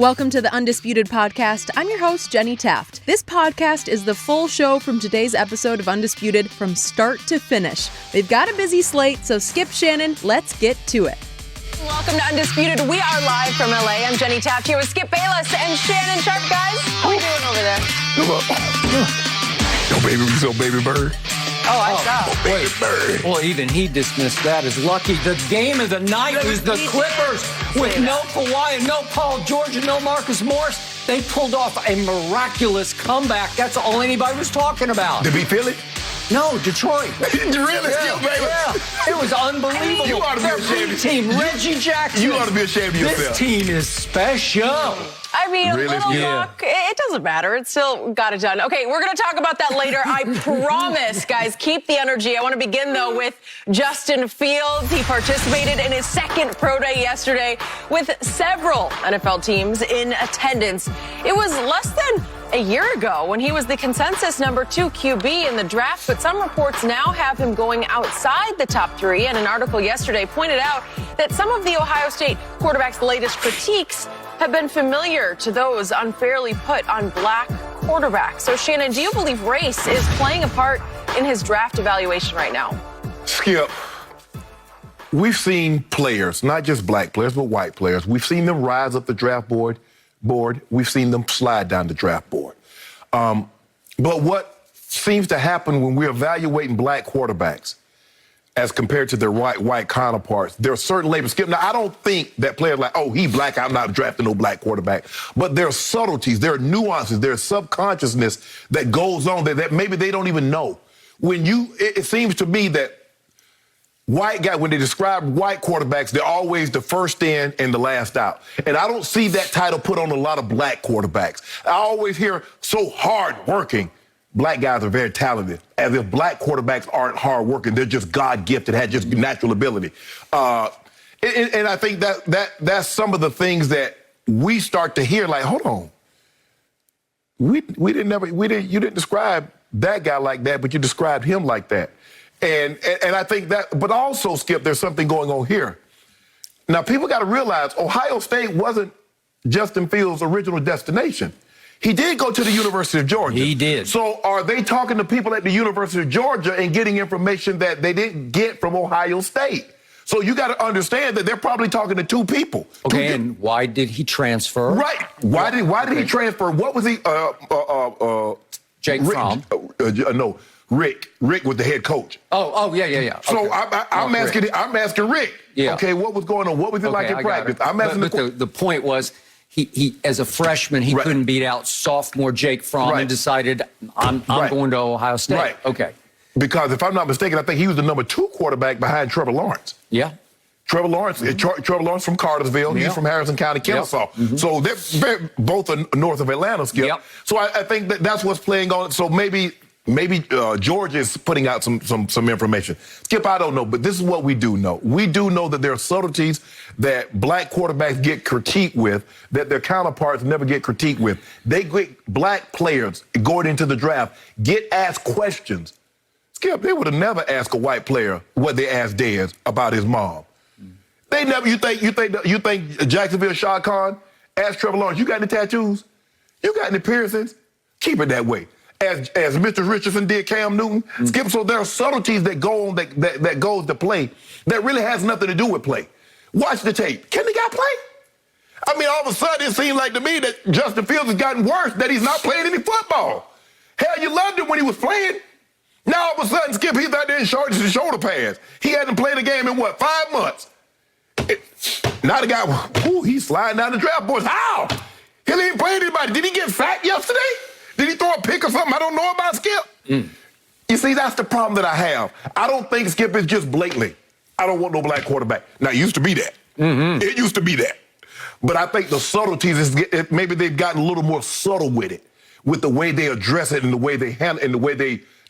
Welcome to the Undisputed Podcast. I'm your host, Jenny Taft. This podcast is the full show from today's episode of Undisputed from start to finish. They've got a busy slate, so Skip, Shannon, let's get to it. Welcome to Undisputed. We are live from LA. I'm Jenny Taft here with Skip Bayless and Shannon Sharp, guys. How are you doing over there? Yo, baby bird. Oh, I saw. Baby bird. Well, even he dismissed that as lucky. The game of the night was the Clippers with no Kawhi and no Paul George and no Marcus Morris. They pulled off a miraculous comeback. That's all anybody was talking about. Did we feel it? No, Detroit. Really? Yeah. It was unbelievable. You ought to be ashamed of team, Reggie Jackson. You ought to be ashamed of yourself. This team is special. I mean, Really? a little Yeah. luck. It doesn't matter. It still got it done. Okay, we're going to talk about that later. I promise, guys. Keep the energy. I want to begin, though, with Justin Fields. He participated in his second pro day yesterday with several NFL teams in attendance. It was less than a year ago when he was the consensus number 2 QB in the draft, but some reports now have him going outside the top 3. And an article yesterday pointed out that some of the Ohio State quarterback's latest critiques have been familiar to those unfairly put on black quarterbacks. So, Shannon, do you believe race is playing a part in his draft evaluation right now? Skip, we've seen players, not just black players, but white players. We've seen them rise up the draft board. We've seen them slide down the draft board. But what seems to happen when we're evaluating black quarterbacks as compared to their white counterparts, there are certain labels. Skip, now, I don't think that players like, oh, he black, I'm not drafting no black quarterback. But there are subtleties, there are nuances, there's subconsciousness that goes on that maybe they don't even know. It seems to me that white guy, when they describe white quarterbacks, they're always the first in and the last out. And I don't see that title put on a lot of black quarterbacks. I always hear so hard-working. Black guys are very talented, as if black quarterbacks aren't hard-working. They're just God-gifted, had just natural ability. And I think that's some of the things that we start to hear, like, hold on. You didn't describe that guy like that, but you described him like that. And I think that, but also, Skip, there's something going on here. Now, people got to realize Ohio State wasn't Justin Fields' original destination. He did go to the University of Georgia. He did. So are they talking to people at the University of Georgia and getting information that they didn't get from Ohio State? So you got to understand that they're probably talking to two people. Okay, and why did he transfer? Right. Why did he transfer? What was he? Jake Fromm. No. Rick was the head coach. Oh, yeah. So okay. I'm asking Rick. Yeah. Okay, what was going on? What was it like in practice? I'm asking the point was he as a freshman he couldn't beat out sophomore Jake Fromm and decided I'm going to Ohio State. Right. Okay. Because if I'm not mistaken, I think he was the number 2 quarterback behind Trevor Lawrence. Yeah. Trevor Lawrence from Cartersville. He's from Harrison County, Kennesaw. Mm-hmm. So they're both north of Atlanta, Skip. Yep. So I think that's what's playing on. So maybe Georgia is putting out some information. Skip, I don't know, but this is what we do know. We do know that there are subtleties that black quarterbacks get critiqued with that their counterparts never get critiqued with. Black players going into the draft get asked questions. Skip, they would have never asked a white player what they asked Dez about his mom. They never. You think Jacksonville Shah Khan asked Trevor Lawrence, you got any tattoos? You got any piercings? Keep it that way. As Mr. Richardson did Cam Newton. Skip, so there are subtleties that go on that goes to play that really has nothing to do with play. Watch the tape. Can the guy play? I mean, all of a sudden it seems like to me that Justin Fields has gotten worse, that he's not playing any football. Hell, you loved him when he was playing. Now all of a sudden, Skip, he's out there in shoulder pads. He hasn't played a game in 5 months. Now the guy, he's sliding down the draft boards. How? He ain't played anybody. Did he get fat yesterday? Did he throw a pick or something I don't know about, Skip? You see, that's the problem that I have. I don't think Skip is just blatantly, I don't want no black quarterback. Now, it used to be that. Mm-hmm. It used to be that. But I think the subtleties, maybe they've gotten a little more subtle with the way they address it and the way they handle it and the way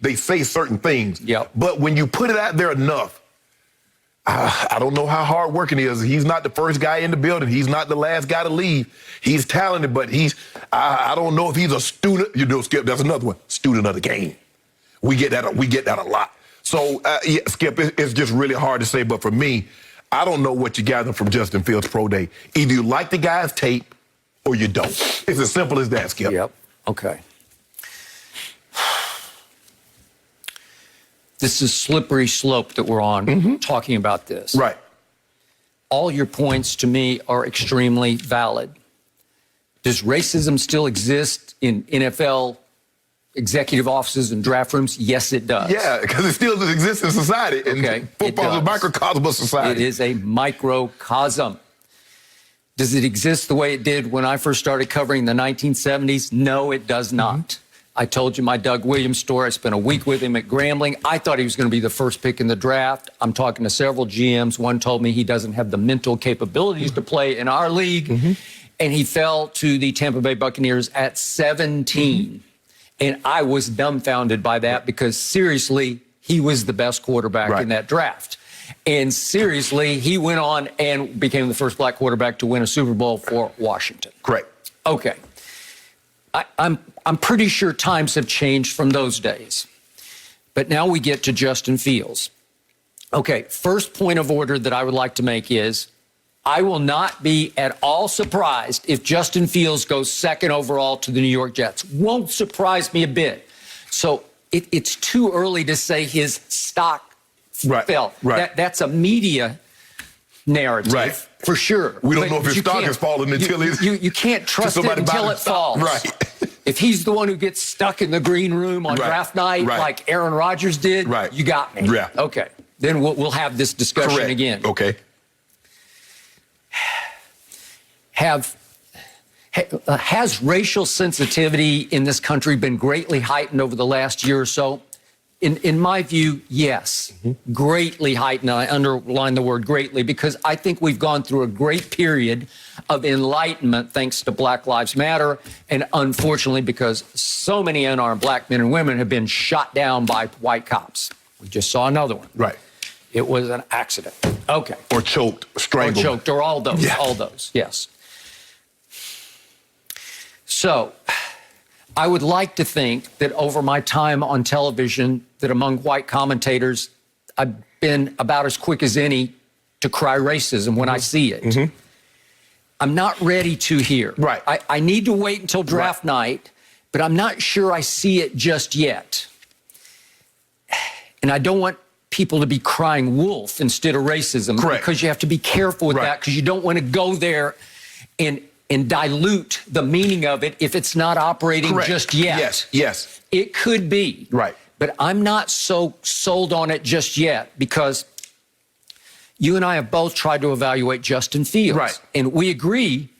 they say certain things. Yep. But when you put it out there enough, I don't know how hard working he is. He's not the first guy in the building. He's not the last guy to leave. He's talented, but I don't know if he's a student. You know, Skip, that's another one. Student of the game. We get that a lot. So, Skip, it's just really hard to say. But for me, I don't know what you gather from Justin Fields' pro day. Either you like the guy's tape or you don't. It's as simple as that, Skip. Yep. Okay. This is slippery slope that we're on talking about this. Right. All your points to me are extremely valid. Does racism still exist in NFL executive offices and draft rooms? Yes, it does. Yeah, because it still exists in society. And Okay, football is a microcosm of society. It is a microcosm. Does it exist the way it did when I first started covering the 1970s? No, it does not. I told you my Doug Williams story. I spent a week with him at Grambling. I thought he was going to be the first pick in the draft. I'm talking to several GMs. One told me he doesn't have the mental capabilities to play in our league. And he fell to the Tampa Bay Buccaneers at 17. And I was dumbfounded by that because, seriously, he was the best quarterback in that draft. And seriously, he went on and became the first black quarterback to win a Super Bowl for Washington. Correct. Okay. I'm pretty sure times have changed from those days. But now we get to Justin Fields. Okay, first point of order that I would like to make is I will not be at all surprised if Justin Fields goes second overall to the New York Jets. Won't surprise me a bit. So it's too early to say his stock fell. That's a media narrative, for sure. We don't know if his stock has fallen until you can't trust it until it falls. If he's the one who gets stuck in the green room on draft night like Aaron Rodgers did, you got me. Okay, then we'll have this discussion again. Okay. Has racial sensitivity in this country been greatly heightened over the last year or so? In my view, yes, greatly heightened. I underline the word greatly because I think we've gone through a great period of enlightenment thanks to Black Lives Matter. And unfortunately, because so many unarmed black men and women have been shot down by white cops. We just saw another one. Right. It was an accident. Okay. Or choked, strangled. Or choked, or all those, all those, yes. So I would like to think that over my time on television, that among white commentators, I've been about as quick as any to cry racism when I see it. I'm not ready to here. I need to wait until draft night, but I'm not sure I see it just yet. And I don't want people to be crying wolf instead of racism because you have to be careful with that because you don't want to go there and dilute the meaning of it if it's not operating just yet. Yes. It could be. But I'm not so sold on it just yet because you and I have both tried to evaluate Justin Fields. And we agree,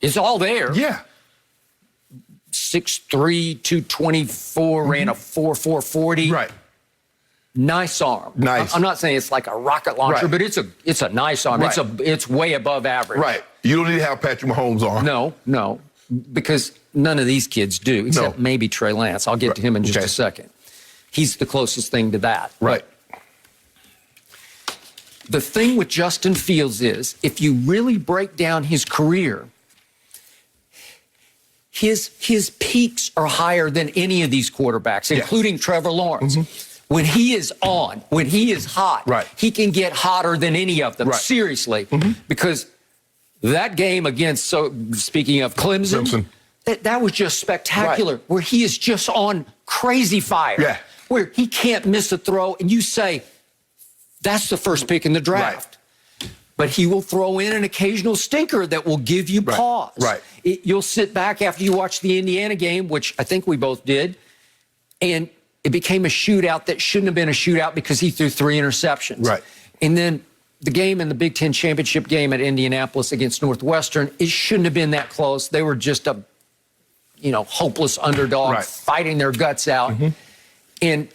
it's all there. 6'3", 224, ran a 4.40. Nice arm. I'm not saying it's like a rocket launcher, but it's a nice arm. It's way above average. You don't need to have Patrick Mahomes' arm. No, because none of these kids do, except maybe Trey Lance. I'll get to him in just a second. He's the closest thing to that. The thing with Justin Fields is, if you really break down his career, his peaks are higher than any of these quarterbacks, including Trevor Lawrence. When he is on, when he is hot, he can get hotter than any of them, seriously, because that game against, speaking of Clemson, that was just spectacular, where he is just on crazy fire, where he can't miss a throw, and you say, that's the first pick in the draft. But he will throw in an occasional stinker that will give you pause. You'll sit back after you watch the Indiana game, which I think we both did, and it became a shootout that shouldn't have been a shootout because he threw 3 interceptions. And then the game in the Big Ten championship game at Indianapolis against Northwestern, it shouldn't have been that close. They were just a, hopeless underdog fighting their guts out. And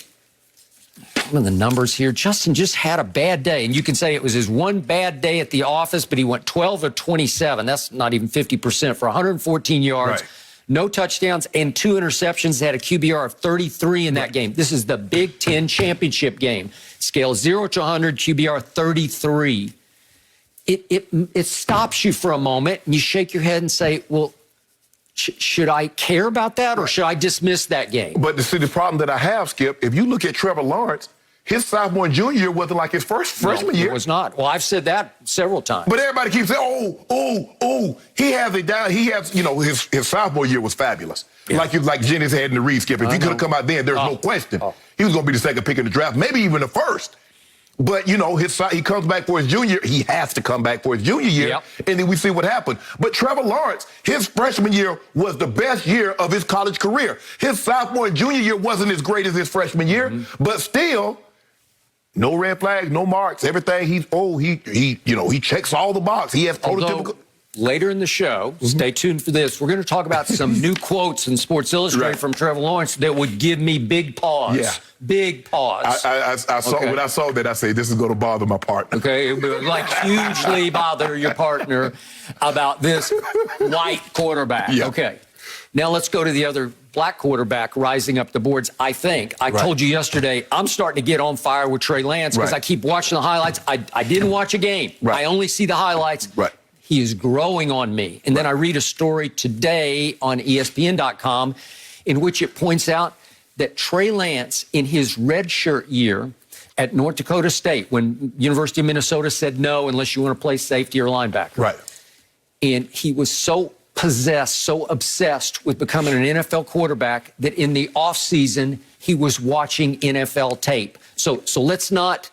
some of the numbers here, Justin just had a bad day. And you can say it was his one bad day at the office, but he went 12 of 27. That's not even 50% for 114 yards. No touchdowns and 2 interceptions. They had a QBR of 33 in that game. This is the Big Ten championship game. Scale 0 to 100, QBR 33. It stops you for a moment, and you shake your head and say, well, should I care about that, or should I dismiss that game? But the problem that I have, Skip, if you look at Trevor Lawrence, his sophomore and junior year wasn't like his freshman year. It was not. Well, I've said that several times. But everybody keeps saying, he has it down. He has, his sophomore year was fabulous. Yeah. Like Jennings had in the read skip. If he could have come out then, there's no question. He was going to be the second pick in the draft, maybe even the first. But, he comes back for his junior. He has to come back for his junior year, and then we see what happened. But Trevor Lawrence, his freshman year was the best year of his college career. His sophomore and junior year wasn't as great as his freshman year, but still, no red flags, no marks, everything. He checks all the boxes. He has prototypical. Later in the show, stay tuned for this. We're going to talk about some new quotes in Sports Illustrated from Trevor Lawrence that would give me big pause. Yeah. Big pause. I saw when I saw that, I say, this is going to bother my partner. Okay, it would hugely bother your partner about this white quarterback. Yeah. Okay. Now let's go to the other black quarterback rising up the boards, I think. I told you yesterday, I'm starting to get on fire with Trey Lance because I keep watching the highlights. I didn't watch a game. I only see the highlights. He is growing on me. And then I read a story today on ESPN.com in which it points out that Trey Lance, in his redshirt year at North Dakota State, when University of Minnesota said no unless you want to play safety or linebacker. And he was so possessed, so obsessed with becoming an NFL quarterback that in the offseason, he was watching NFL tape. So let's not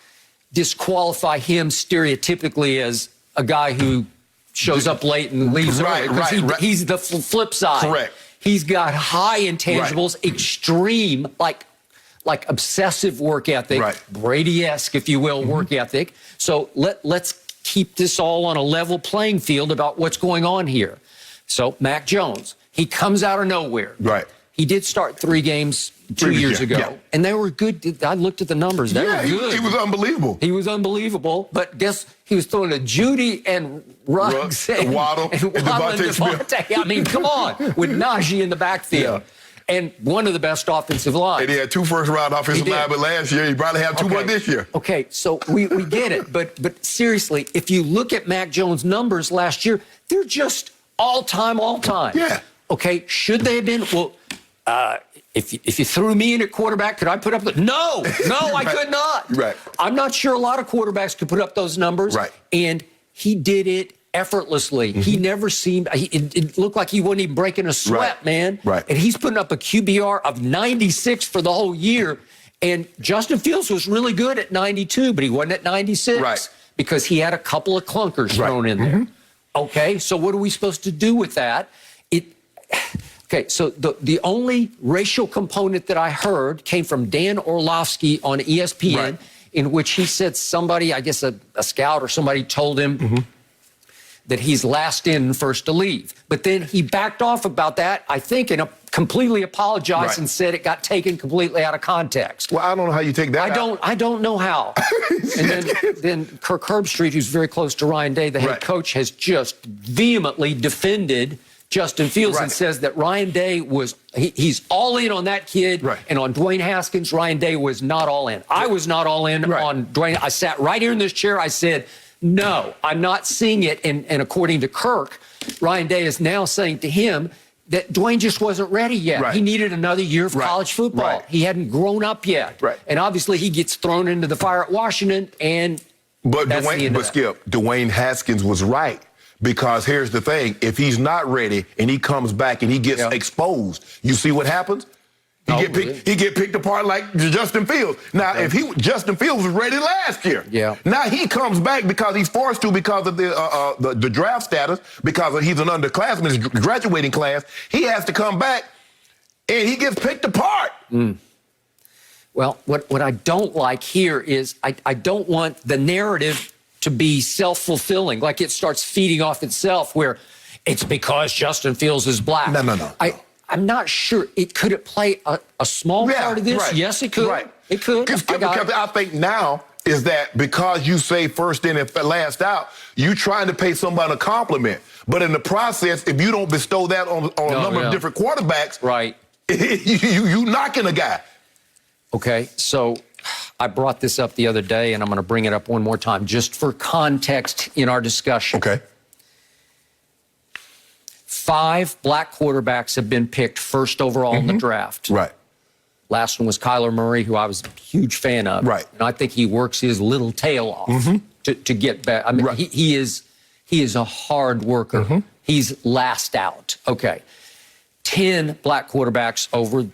disqualify him stereotypically as a guy who shows up late and leaves early. He's the flip side. He's got high intangibles, extreme, like obsessive work ethic, Brady-esque, if you will, work ethic. So let's keep this all on a level playing field about what's going on here. So Mac Jones, he comes out of nowhere. He did start 3 games 2 years ago, and they were good. I looked at the numbers. They were good. He was unbelievable. He was unbelievable, but guess he was throwing to Judy and Ruggs and Waddle and Devontae. I mean, come on, with Najee in the backfield. And one of the best offensive lines. And he had 2 first-round offensive linemen last year. He probably have 2 more this year. Okay, so we get it. But seriously, if you look at Mac Jones' numbers last year, they're just all-time. Yeah. Okay, should they have been? Well, if you threw me in at quarterback, could I put up the... No, I could not. I'm not sure a lot of quarterbacks could put up those numbers. And he did it effortlessly. He never seemed... It looked like he wasn't even breaking a sweat, man. And he's putting up a QBR of 96 for the whole year. And Justin Fields was really good at 92, but he wasn't at 96 because he had a couple of clunkers thrown in there. Okay, so what are we supposed to do with that? Okay, so the only racial component that I heard came from Dan Orlovsky on ESPN, in which he said somebody, I guess a scout or somebody told him that he's last in, first to leave. But then he backed off about that, I think, and completely apologized and said it got taken completely out of context. Well, I don't know how you take that I don't know how. And then Kirk Herbstreit, who's very close to Ryan Day, the head coach, has just vehemently defended Justin Fields and says that Ryan Day he's all in on that kid. And on Dwayne Haskins, Ryan Day was not all in. I was not all in on Dwayne. I sat right here in this chair. I said, no, I'm not seeing it. And according to Kirk, Ryan Day is now saying to him that Dwayne just wasn't ready yet. He needed another year of college football. He hadn't grown up yet. And obviously he gets thrown into the fire at Washington, and that's the end of that. Skip, Dwayne Haskins was right. Because here's the thing, if he's not ready and he comes back and he gets exposed, you see what happens? He get picked apart like Justin Fields. Now, if Justin Fields was ready last year, now he comes back because he's forced to because of the draft status, because he's an underclassman, his graduating class. He has to come back, and he gets picked apart. Well, what I don't like here is I don't want the narrative to be self-fulfilling, like it starts feeding off itself, where it's because Justin Fields is black. No. I'm not sure. Could it play a small part of this? Yes, it could. It could. Because I think now is that because you say first in and last out, you trying to pay somebody a compliment. But in the process, if you don't bestow that on a number of different quarterbacks, you knocking a guy. Okay, so I brought this up the other day, and I'm going to bring it up one more time, just for context in our discussion. Okay. 5 black quarterbacks have been picked first overall in the draft. Last one was Kyler Murray, who I was a huge fan of. Right. And I think he works his little tail off to get back. I mean, he is a hard worker. He's last out. Okay. 10 black quarterbacks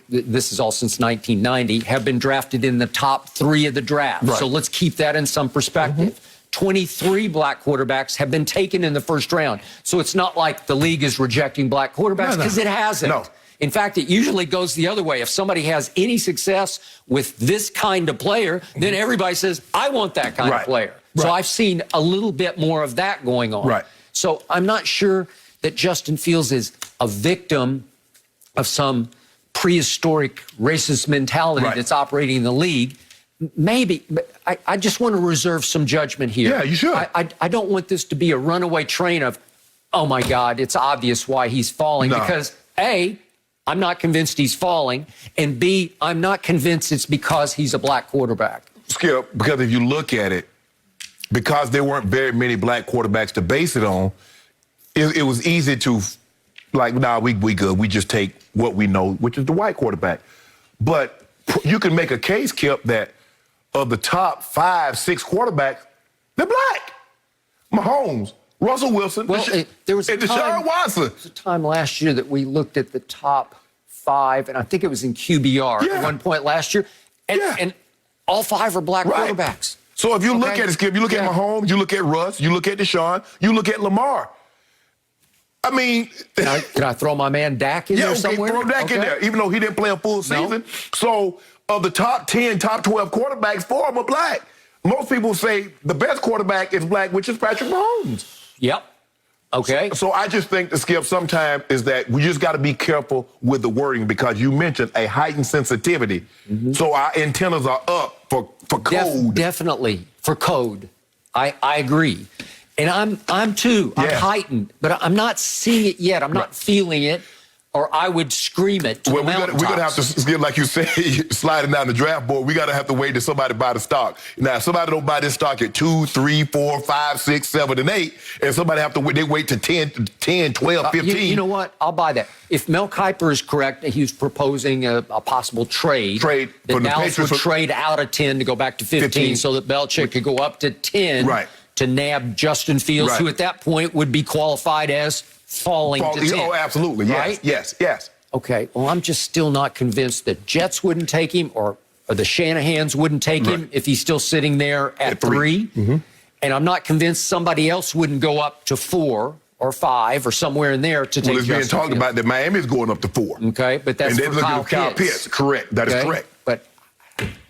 this is all since 1990, have been drafted in the top 3 of the draft. Right. So let's keep that in some perspective. 23 black quarterbacks have been taken in the first round. So it's not like the league is rejecting black quarterbacks, because it hasn't. No. In fact, it usually goes the other way. If somebody has any success with this kind of player, then everybody says, I want that kind of player. So I've seen a little bit more of that going on. Right. So I'm not sure that Justin Fields is a victim of some prehistoric racist mentality that's operating in the league. Maybe, but I just want to reserve some judgment here. Yeah, you should. I don't want this to be a runaway train of, oh my God, it's obvious why he's falling. No. Because A, I'm not convinced he's falling, and B, I'm not convinced it's because he's a black quarterback. Skip, because if you look at it, because there weren't very many black quarterbacks to base it on, it was easy to, like, nah, we good. We just take what we know, which is the white quarterback. But you can make a case, Kip, that of the top 5, 6 quarterbacks, they're black. Mahomes, Russell Wilson, there was and Deshaun Watson. There was a time last year that we looked at the top 5, and I think it was in QBR at one point last year, and all 5 are black quarterbacks. So if you look at it, Skip, you look at Mahomes, you look at Russ, you look at Deshaun, you look at Lamar. I mean, can I throw my man Dak in there somewhere? Throw Dak in there, even though he didn't play a full season. So of the top 10, top 12 quarterbacks, 4 of them are black. Most people say the best quarterback is black, which is Patrick Mahomes. Yep. Okay. So I just think the Skip sometimes is that we just got to be careful with the wording, because you mentioned a heightened sensitivity. So our antennas are up for code. Definitely for code. I agree. And I'm too. I'm heightened, but I'm not seeing it yet. I'm not feeling it, or I would scream it to the mountaintops. We're going to have to, Skip, like you say, sliding down the draft board, we got to have to wait till somebody buy the stock. Now, if somebody don't buy this stock at 2, 3, 4, 5, 6, 7, and 8, and somebody have to wait, they wait to 10, 12, 15. You know what? I'll buy that. If Mel Kiper is correct, he's proposing a possible trade. That Dallas would trade out of 10 to go back to 15 so that Belichick could go up to 10 to nab Justin Fields, who at that point would be qualified as falling to 10. Oh, absolutely. Yes. Okay. Well, I'm just still not convinced that Jets wouldn't take him, or the Shanahans wouldn't take him if he's still sitting there at 3. And I'm not convinced somebody else wouldn't go up to 4 or 5 or somewhere in there to take Justin Fields. It's being talked about that Miami's going up to 4. Okay, but that's for Kyle Pitts. Correct. That is correct. But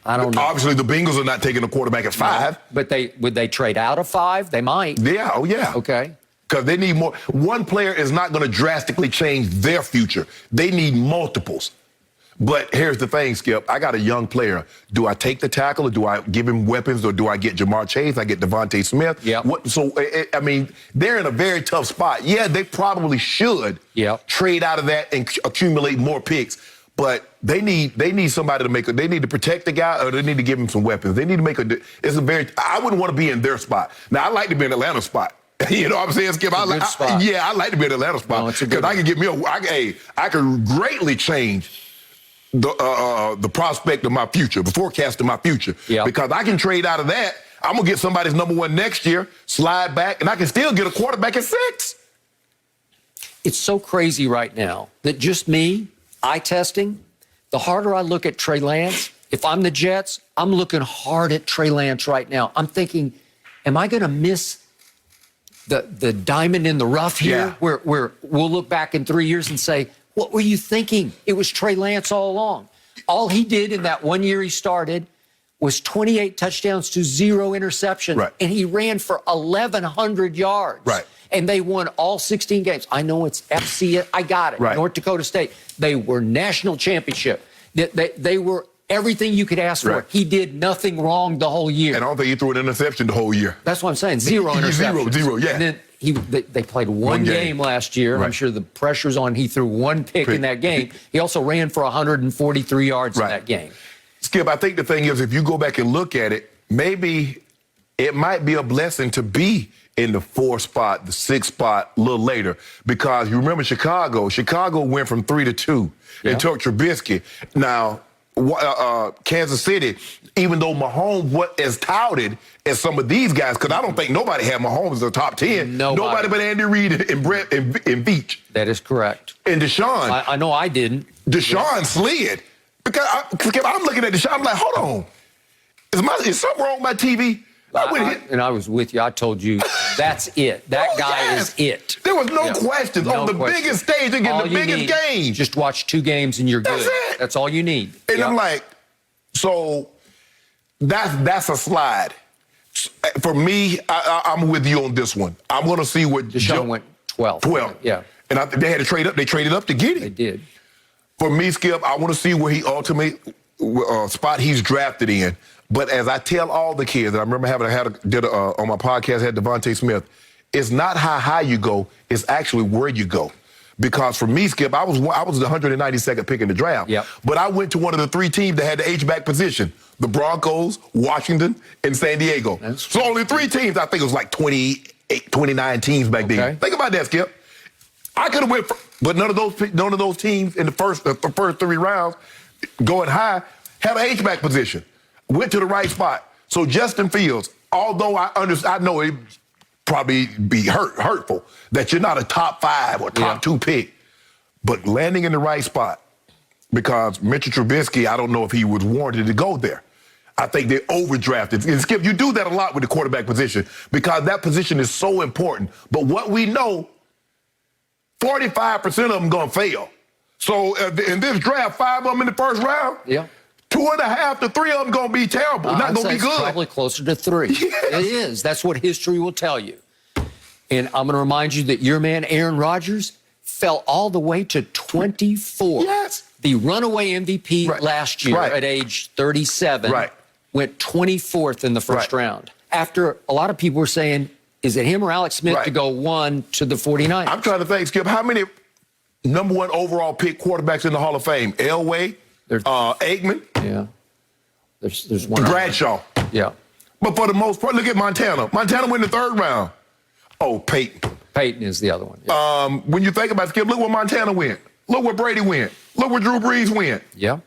I don't know. Obviously, the Bengals are not taking a quarterback at 5. But would they trade out of 5? They might. Yeah. Oh, yeah. Okay. Because they need more. One player is not going to drastically change their future. They need multiples. But here's the thing, Skip. I got a young player. Do I take the tackle, or do I give him weapons, or do I get Jamar Chase? I get Devontae Smith. Yeah. So, I mean, they're in a very tough spot. Yeah, they probably should trade out of that and accumulate more picks. But they need somebody to make they need to protect the guy, or they need to give him some weapons. They need to make I wouldn't want to be in their spot. Now, I like to be in Atlanta's spot. You know what I'm saying, Skip? I like to be in Atlanta spot, because I can get me I can greatly change the prospect of my future, the forecast of my future. Because I can trade out of that. I'm gonna get somebody's number 1 next year, slide back, and I can still get a quarterback at 6. It's so crazy right now that just me, eye testing, the harder I look at Trey Lance, if I'm the Jets, I'm looking hard at Trey Lance right now. I'm thinking, am I gonna miss the diamond in the rough here, where we'll look back in 3 years and say, what were you thinking? It was Trey Lance all along. All he did in that 1 year he started was 28 touchdowns to 0 interceptions, and he ran for 1,100 yards. And they won all 16 games. I know it's FC, I got it, North Dakota State. They were national championship. They were everything you could ask for. He did nothing wrong the whole year. And I don't think he threw an interception the whole year. That's what I'm saying. 0 interceptions. Zero, yeah. And then they played one game last year. I'm sure the pressure's on. He threw 1 pick in that game. He also ran for 143 yards in that game. Skip, I think the thing is, if you go back and look at it, maybe it might be a blessing to be in the 4th spot, the 6th spot a little later, because you remember Chicago went from 3 to 2 and took Trubisky. Now, Kansas City, even though Mahomes wasn't as touted as some of these guys, because I don't think nobody had Mahomes in the top 10. Nobody but Andy Reid and Brett and Veach. That is correct. And Deshaun. I know I didn't. Deshaun slid. Because I'm looking at Deshaun, I'm like, hold on. Is something wrong with my TV? I was with you. I told you, that's it. That guy is it. There was no questions on the biggest stage and the biggest game. Just watch 2 games and you're good. That's it. That's all you need. And I'm like, so that's a slide. For me, I'm with you on this one. I'm going to see what Deshaun went 12. 12. Yeah. And they had to trade up. They traded up to get him. They did. For me, Skip, I want to see where he ultimately spot he's drafted in. But as I tell all the kids, and I remember on my podcast, I had Devontae Smith, it's not how high you go, it's actually where you go. Because for me, Skip, I was the 192nd pick in the draft. Yep. But I went to one of the 3 teams that had the H-back position, the Broncos, Washington, and San Diego. So only 3 teams, I think it was like 28, 29 teams back then. Think about that, Skip. I could have went, but none of those teams in the first 3 rounds going high had an H-back position. Went to the right spot. So Justin Fields, although I know it probably be hurtful that you're not a top 5 or top 2 pick, but landing in the right spot, because Mitchell Trubisky, I don't know if he was warranted to go there. I think they overdrafted. And Skip, you do that a lot with the quarterback position because that position is so important. But what we know, 45% of them going to fail. So in this draft, 5 of them in the first round, 2.5 to 3 of them going to be terrible. Not going to be good. Probably closer to 3. Yes. It is. That's what history will tell you. And I'm going to remind you that your man, Aaron Rodgers, fell all the way to 24. Yes. The runaway MVP last year at age 37 went 24th in the first round. After a lot of people were saying, is it him or Alex Smith to go 1 to the 49ers? I'm trying to think, Skip, how many number 1 overall pick quarterbacks in the Hall of Fame? Elway, Aikman. Yeah. There's one. Bradshaw. Yeah. But for the most part, look at Montana. Montana went in the 3rd round. Oh, Peyton. Peyton is the other one. Yeah. When you think about it, Skip, look where Montana went. Look where Brady went. Look where Drew Brees went. Yeah.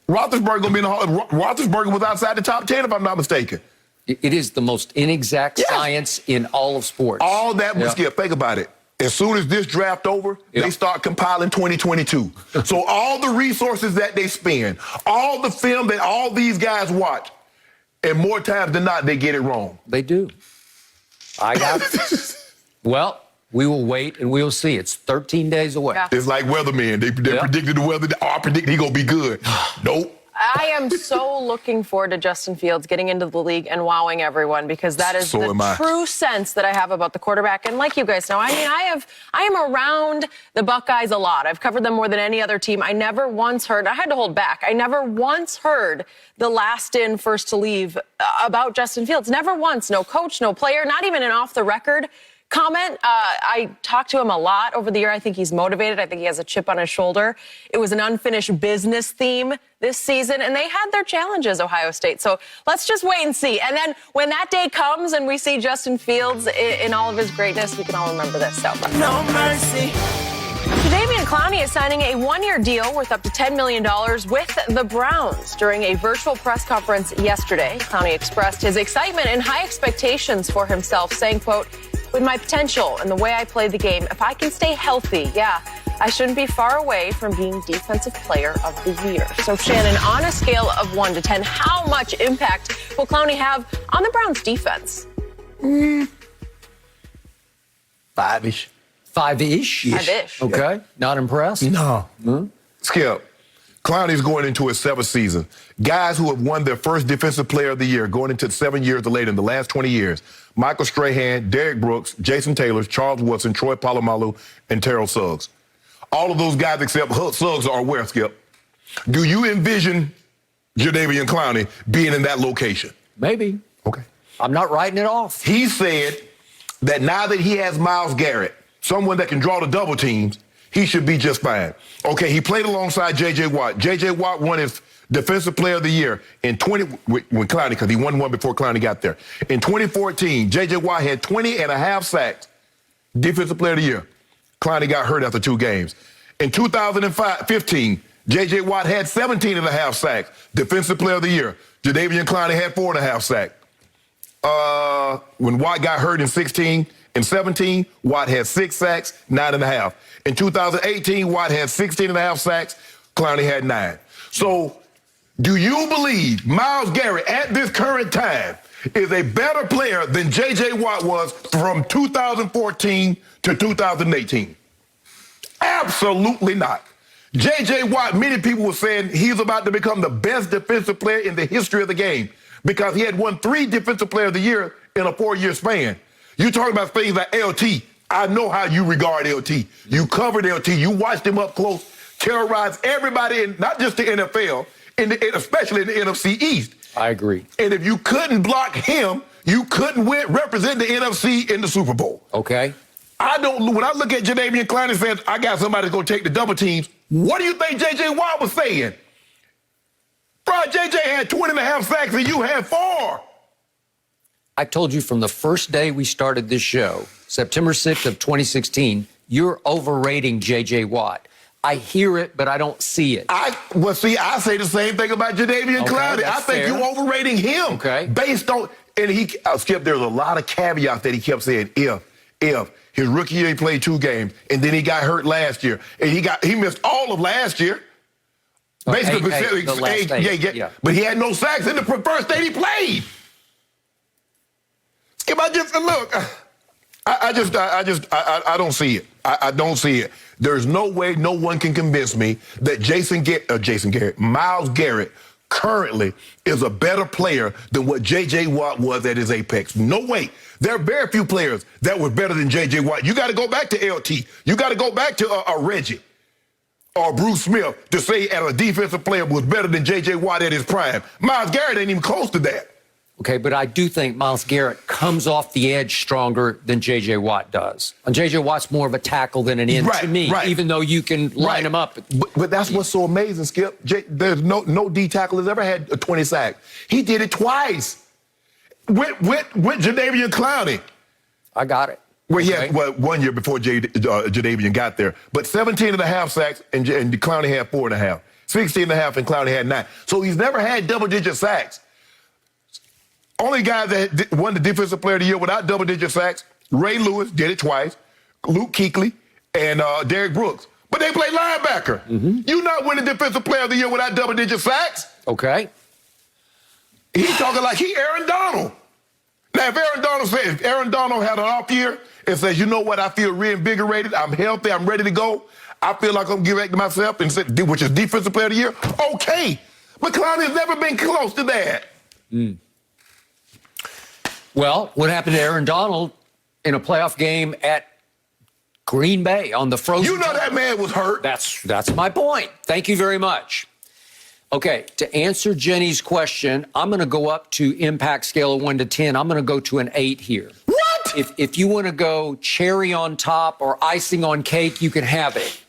Roethlisberger gonna be in the Hall. Roethlisberger was outside the top 10, if I'm not mistaken. It is the most inexact science in all of sports. All that was Skip. Think about it. As soon as this draft over, they start compiling 2022. So all the resources that they spend, all the film that all these guys watch, and more times than not, they get it wrong. They do. I got it. Well, we will wait and we'll see. It's 13 days away. Yeah. It's like weathermen. They predicted the weather. I predict he's going to be good. Nope. I am so looking forward to Justin Fields getting into the league and wowing everyone because that is the true sense that I have about the quarterback. And like you guys know, I mean, I am around the Buckeyes a lot. I've covered them more than any other team. I never once heard, I had to hold back. I never once heard the last in, first to leave about Justin Fields. Never once. No coach, no player, not even an off the record comment. I talked to him a lot over the year. I think he's motivated. I think he has a chip on his shoulder. It was an unfinished business theme this season, and they had their challenges, Ohio State. So let's just wait and see. And then when that day comes and we see Justin Fields in all of his greatness, we can all remember this. So no mercy. Jadeveon Clowney is signing a 1-year deal worth up to $10 million with the Browns. During a virtual press conference yesterday, Clowney expressed his excitement and high expectations for himself, saying, quote, with my potential and the way I play the game, if I can stay healthy, I shouldn't be far away from being Defensive Player of the Year. So, Shannon, on a scale of 1 to 10, how much impact will Clowney have on the Browns' defense? 5-ish. 5-ish? 5-ish. Okay. Not impressed? No. Skip. Clowney's going into his 7th season. Guys who have won their first Defensive Player of the Year going into 7 years or later in the last 20 years. Michael Strahan, Derek Brooks, Jason Taylor, Charles Woodson, Troy Polamalu, and Terrell Suggs. All of those guys except Suggs are where, Skip? Do you envision Jadeveon Clowney being in that location? Maybe. Okay. I'm not writing it off. He said that now that he has Myles Garrett, someone that can draw the double teams, he should be just fine. Okay, he played alongside J.J. Watt. J.J. Watt won his Defensive Player of the Year in when Clowney, because he won one before Clowney got there. In 2014, J.J. Watt had 20.5 sacks, Defensive Player of the Year. Clowney got hurt after 2 games. In 2015, J.J. Watt had 17.5 sacks. Defensive Player of the Year. Jadeveon Clowney had 4.5 sacks. When Watt got hurt in 16 and 17, Watt had 6 sacks, 9.5. In 2018, Watt had 16.5 sacks. Clowney had 9. So, do you believe Myles Garrett at this current time is a better player than J.J. Watt was from 2014 to 2018? Absolutely not. J.J. Watt, many people were saying he's about to become the best defensive player in the history of the game because he had won 3 Defensive Player of the Year in a 4-year span. You talking about things like LT. I know how you regard LT. You covered LT. You watched him up close, terrorize everybody, in, not just the NFL, especially in the NFC East. I agree. And if you couldn't block him, you couldn't represent the NFC in the Super Bowl. Okay. When I look at Jadeveon Clowney and says, I got somebody that's going to take the double teams, what do you think J.J. Watt was saying? Bro, J.J. had 20.5 sacks and you had 4. I told you from the first day we started this show, September 6th of 2016, you're overrating J.J. Watt. I hear it, but I don't see it. I say the same thing about Jadeveon Clowney. I think you're overrating him. Okay. Based on, and Skip, there's a lot of caveats that he kept saying, if. His rookie year, he played 2 games, and then he got hurt last year. And he missed all of last year. Basically, yeah. But he had no sacks in the first day he played. Skip, I don't see it. I don't see it. There's no way no one can convince me that Myles Garrett currently is a better player than what J.J. Watt was at his apex. No way. There are very few players that were better than J.J. Watt. You got to go back to LT. You got to go back to Reggie or Bruce Smith to say a defensive player was better than J.J. Watt at his prime. Myles Garrett ain't even close to that. Okay, but I do think Myles Garrett comes off the edge stronger than J.J. Watt does. And J.J. Watt's more of a tackle than an end to me, even though you can line him up. But that's what's so amazing, Skip. There's no D tackle has ever had a 20 sack. He did it twice with Jadeveon Clowney. I got it. Well, he had 1 year before Jadeveon got there. But 17.5 sacks, and Clowney had 4.5. 16.5, and Clowney had 9. So he's never had double-digit sacks. Only guy that won the Defensive Player of the Year without double-digit sacks, Ray Lewis did it twice, Luke Kuechly, and Derrick Brooks. But they play linebacker. Mm-hmm. You not winning Defensive Player of the Year without double-digit sacks. Okay. He's talking like he Aaron Donald. Now, if Aaron Donald had an off year and says, you know what, I feel reinvigorated, I'm healthy, I'm ready to go, I feel like I'm going to get back to myself, and which is Defensive Player of the Year, okay. But Clowney has never been close to that. Mm. Well, what happened to Aaron Donald in a playoff game at Green Bay on the frozen? You know that man was hurt. That's my point. Thank you very much. Okay, to answer Jenny's question, I'm going to go up to impact scale of 1 to 10. I'm going to go to an 8 here. What? If you want to go cherry on top or icing on cake, you can have it.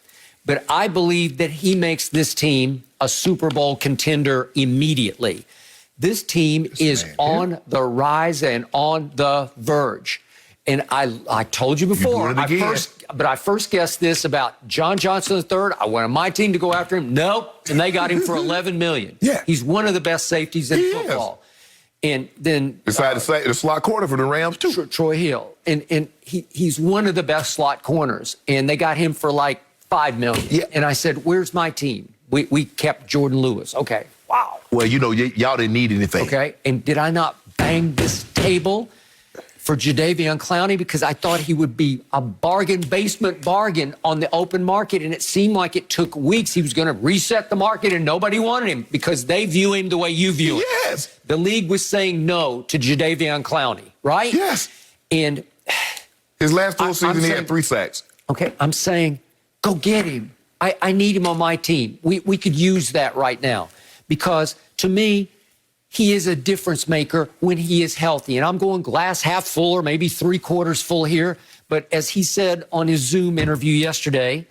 But I believe that he makes this team a Super Bowl contender immediately. This team is on the rise and on the verge. And I told you before, I first guessed this about John Johnson III. I wanted my team to go after him. Nope. And they got him for $11 million. Yeah. He's one of the best safeties in football. And then decided to say the slot corner for the Rams too. Troy Hill. And he's one of the best slot corners. And they got him for like $5 million. Yeah. And I said, where's my team? We kept Jordan Lewis. Okay. Wow. Well, you know, y'all didn't need anything. Okay. And did I not bang this table for Jadeveon Clowney? Because I thought he would be a basement bargain on the open market. And it seemed like it took weeks. He was going to reset the market and nobody wanted him because they view him the way you view him. Yes. The league was saying no to Jadeveon Clowney, right? Yes. And his last full season, he had 3 sacks. Okay. I'm saying, go get him. I need him on my team. We could use that right now. Because to me, he is a difference maker when he is healthy. And I'm going glass half full or maybe 3/4 full here. But as he said on his Zoom interview yesterday,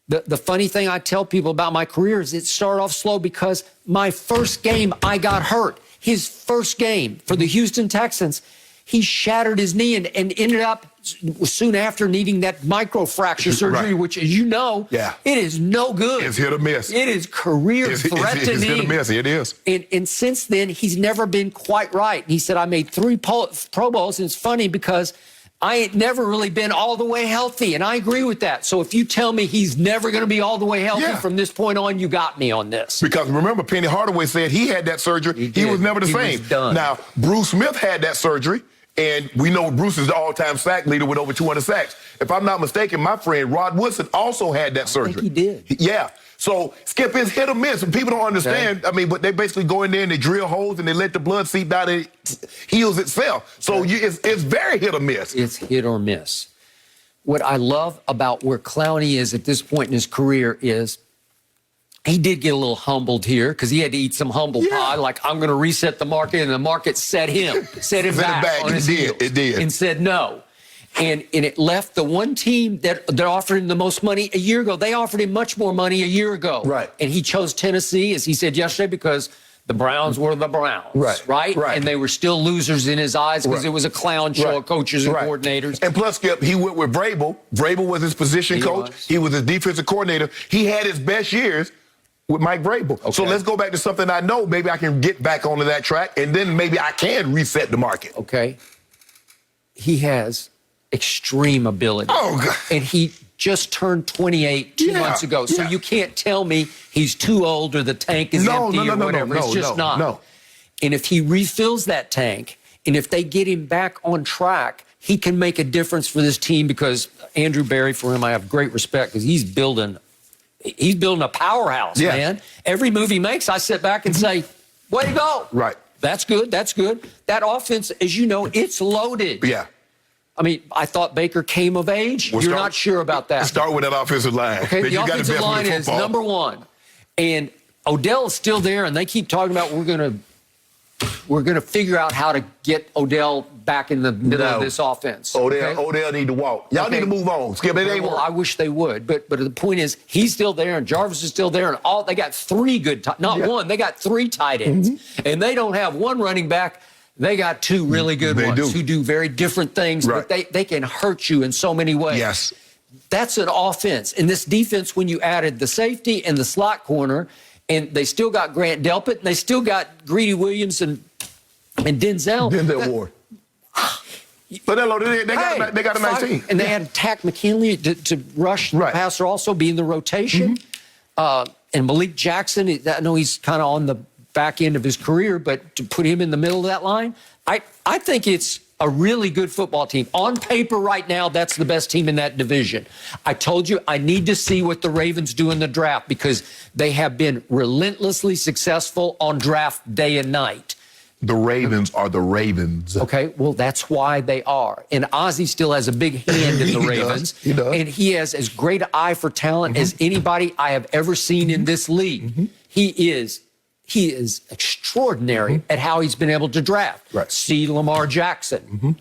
the funny thing I tell people about my career is it started off slow because my first game, I got hurt. His first game for the Houston Texans, he shattered his knee and ended up soon after needing that microfracture surgery, which, as you know, it is no good. It's hit or miss. It is career-threatening. It's hit or miss. It is. And since then, he's never been quite right. He said, I made 3 Pro Bowls, and it's funny because I ain't never really been all the way healthy, and I agree with that. So if you tell me he's never going to be all the way healthy from this point on, you got me on this. Because remember, Penny Hardaway said he had that surgery. He was never the same. Was done. Now, Bruce Smith had that surgery, and we know Bruce is the all-time sack leader with over 200 sacks. If I'm not mistaken, my friend Rod Woodson also had that surgery. I think he did. Yeah. So, Skip, is hit or miss, and people don't understand. I mean, but they basically go in there and they drill holes and they let the blood seep down and it heals itself. So it's very hit or miss. It's hit or miss. What I love about where Clowney is at this point in his career is he did get a little humbled here because he had to eat some humble pie, like, I'm going to reset the market, and the market set him back on his heels. It did. And said no. And it left the one team that offered him the most money a year ago. They offered him much more money a year ago. Right. And he chose Tennessee, as he said yesterday, because the Browns were the Browns. Right. And they were still losers in his eyes because it was a clown show of coaches and coordinators. And plus, Skip, he went with Vrabel. Vrabel was his position coach. He was his defensive coordinator. He had his best years with Mike Vrabel. Okay. So let's go back to something I know. Maybe I can get back onto that track, and then maybe I can reset the market. Okay. He has extreme ability. Oh, God. And he just turned 28 2 months ago. So you can't tell me he's too old or the tank is empty or whatever. It's just not. No. And if he refills that tank, and if they get him back on track, he can make a difference for this team, because Andrew Berry, for him, I have great respect, because he's building a powerhouse, man. Every move he makes, I sit back and say, way to go. Right. That's good. That's good. That offense, as you know, it's loaded. Yeah. I mean, I thought Baker came of age. You're not sure about that. Start with that offensive line. Okay, the offensive line is number one. And Odell is still there, and they keep talking about we're gonna figure out how to get Odell back in the middle of this offense. Odell need to walk. Y'all need to move on. Skip, it ain't work. I wish they would, but the point is, he's still there, and Jarvis is still there, and they got 3 good one. They got 3 tight ends, and they don't have 1 running back. They got 2 really good ones who do very different things, but they can hurt you in so many ways. Yes. That's an offense. In this defense, when you added the safety and the slot corner, and they still got Grant Delpit, and they still got Greedy Williams and Denzel. Denzel Ward. But they got a nice team. And they had Tack McKinley to rush the passer, also be in the rotation. And Malik Jackson, I know he's kind of on the back end of his career, but to put him in the middle of that line, I think it's a really good football team. On paper right now, that's the best team in that division. I told you I need to see what the Ravens do in the draft, because they have been relentlessly successful on draft day and night. The Ravens are the Ravens. Okay, well, that's why they are. And Ozzie still has a big hand in the Ravens. He does. And he has as great an eye for talent as anybody I have ever seen in this league. He is extraordinary at how he's been able to draft. See Lamar Jackson.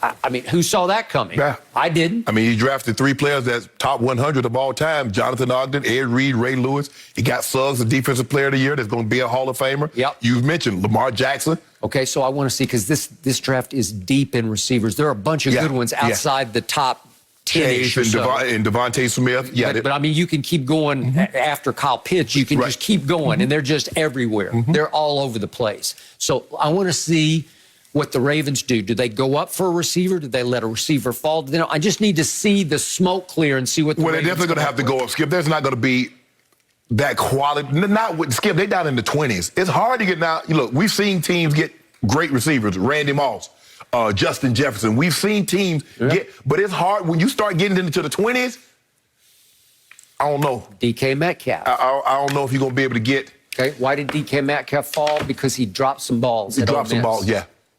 I mean, who saw that coming? I didn't. I mean, he drafted 3 players that's top 100 of all time: Jonathan Ogden, Ed Reed, Ray Lewis. He got Suggs, the Defensive Player of the Year, that's going to be a Hall of Famer. You've mentioned Lamar Jackson. Okay, so I want to see, because this draft is deep in receivers. There are a bunch of good ones outside the top 10-ish or so. And Devontae Smith. But I mean, you can keep going after Kyle Pitts. You can just keep going, and they're just everywhere. They're all over the place. So I want to see what the Ravens do. Do they go up for a receiver? Do they let a receiver fall? I just need to see the smoke clear and see what the Ravens they're definitely going to have to go up, Skip. There's not going to be that quality. Not with Skip. They're down in the 20s. It's hard to get now. Look, we've seen teams get great receivers. Randy Moss, Justin Jefferson. We've seen teams get, but it's hard when you start getting into the 20s. I don't know. DK Metcalf. I don't know if you're going to be able to get. Okay, wwhy did DK Metcalf fall? Because he dropped some balls. He dropped some balls,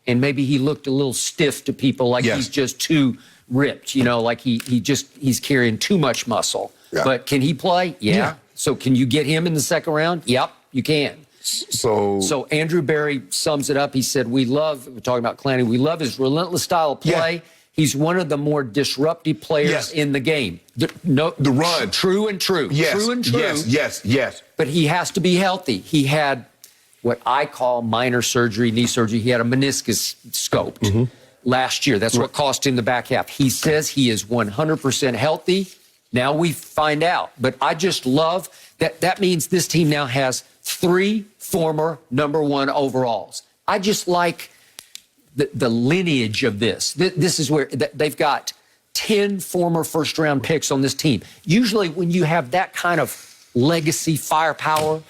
And maybe he looked a little stiff to people, like he's just too ripped, like he's carrying too much muscle. But can he play? Yeah. So can you get him in the second round? Yep, you can. So Andrew Berry sums it up. He said, we're talking about Clowney, we love his relentless style of play. He's one of the more disruptive players in the game. The run. True and true. True and true. Yes. But he has to be healthy. He had what I call minor surgery, knee surgery. He had a meniscus scoped. last year. That's what cost him the back half. He says he is 100% healthy. Now we find out. But I just love that. That means this team now has 3 former number 1 overalls. I just like the lineage of this. This is where they've got 10 former first-round picks on this team. Usually when you have that kind of legacy firepower,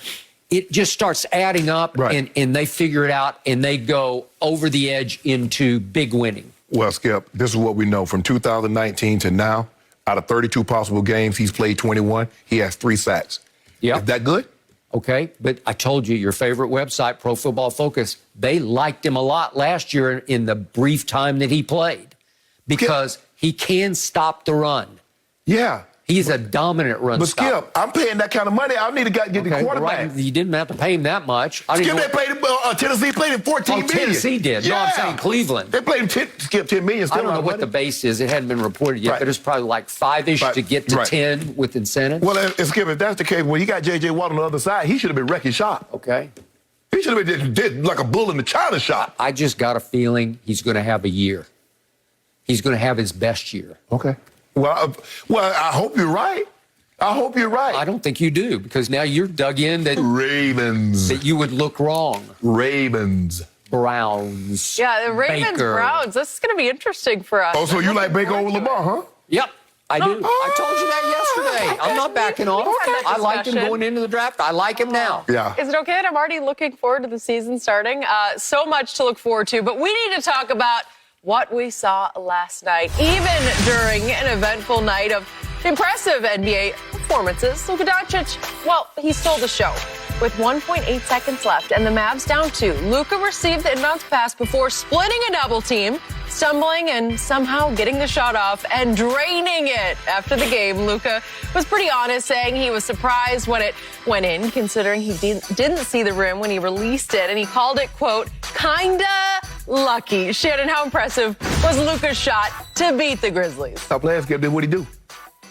it just starts adding up, and they figure it out, and they go over the edge into big winning. Well, Skip, this is what we know. From 2019 to now, out of 32 possible games, he's played 21. He has 3 sacks. Yeah. Is that good? Okay, but I told you, your favorite website, Pro Football Focus, they liked him a lot last year in the brief time that he played because he can stop the run. Yeah. He's a dominant run stopper. Skip, I'm paying that kind of money. I need to get the quarterback. Right. You didn't have to pay him that much. Skip, they played him, Tennessee played him $14 million. Tennessee did. Yeah. No, I'm saying Cleveland. They played him $10 million. Still I don't know what the base is. It hadn't been reported yet, but it's probably like 5-ish to get to 10 with incentives. Well, Skip, if that's the case, when he got J.J. Watt on the other side, he should have been wrecking shop. Okay. He should have been dead like a bull in the china shop. I just got a feeling he's going to have a year. He's going to have his best year. Okay. Well, I hope you're right. I hope you're right. I don't think you do, because now you're dug in that Ravens. that you would look wrong. Ravens. Browns. Yeah, the Ravens, Baker. Browns. This is going to be interesting for us. Oh, so you like Baker over Lamar, huh? Yep, I do. I told you that yesterday. I'm not backing off. I liked him going into the draft. I like him now. Yeah. Is it okay? I'm already looking forward to the season starting. So much to look forward to, but we need to talk about what we saw last night, even during an eventful night of impressive NBA performances. Luka Dončić, well, he stole the show. With 1.8 seconds left and the Mavs down 2, Luka received the inbounds pass before splitting a double team, stumbling and somehow getting the shot off and draining it. After the game, Luka was pretty honest, saying he was surprised when it went in, considering he didn't see the rim when he released it, and he called it, quote, kinda lucky. Shannon, how impressive was Luka's shot to beat the Grizzlies? Top players did what he do.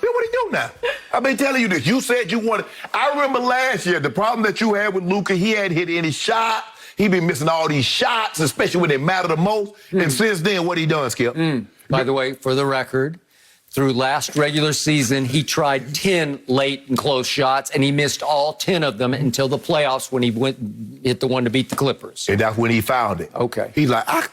Did what he do now. I've been telling you this. You said you wanted. I remember last year, the problem that you had with Luka, he hadn't hit any shot. He been missing all these shots, especially when they matter the most. And since then, what he done, Skip? By the way, for the record, through last regular season, he tried 10 late and close shots, and he missed all 10 of them until the playoffs when he hit the one to beat the Clippers. And that's when he found it. Okay. He's like, I'm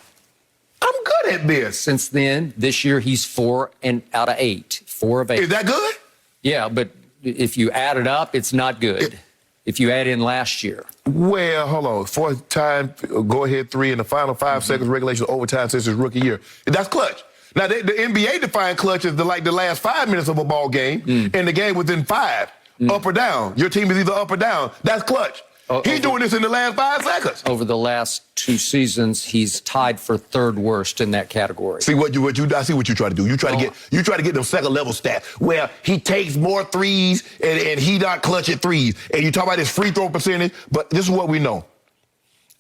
good at this. Since then, this year, he's 4 out of 8. 4 of 8. Is that good? Yeah, but if you add it up, it's not good. If you add in last year. Well, hold on. 4th time, go-ahead 3 in the final 5 seconds, regulation overtime since his rookie year. That's clutch. Now, the NBA define clutch as the last 5 minutes of a ball game, and the game within 5, up or down. Your team is either up or down. That's clutch. He's doing this in the last 5 seconds. Over the last 2 seasons, he's tied for 3rd worst in that category. See I see what you try to do. You try to get them second level stats where he takes more threes and he not clutch at threes. And you talk about his free throw percentage, but this is what we know.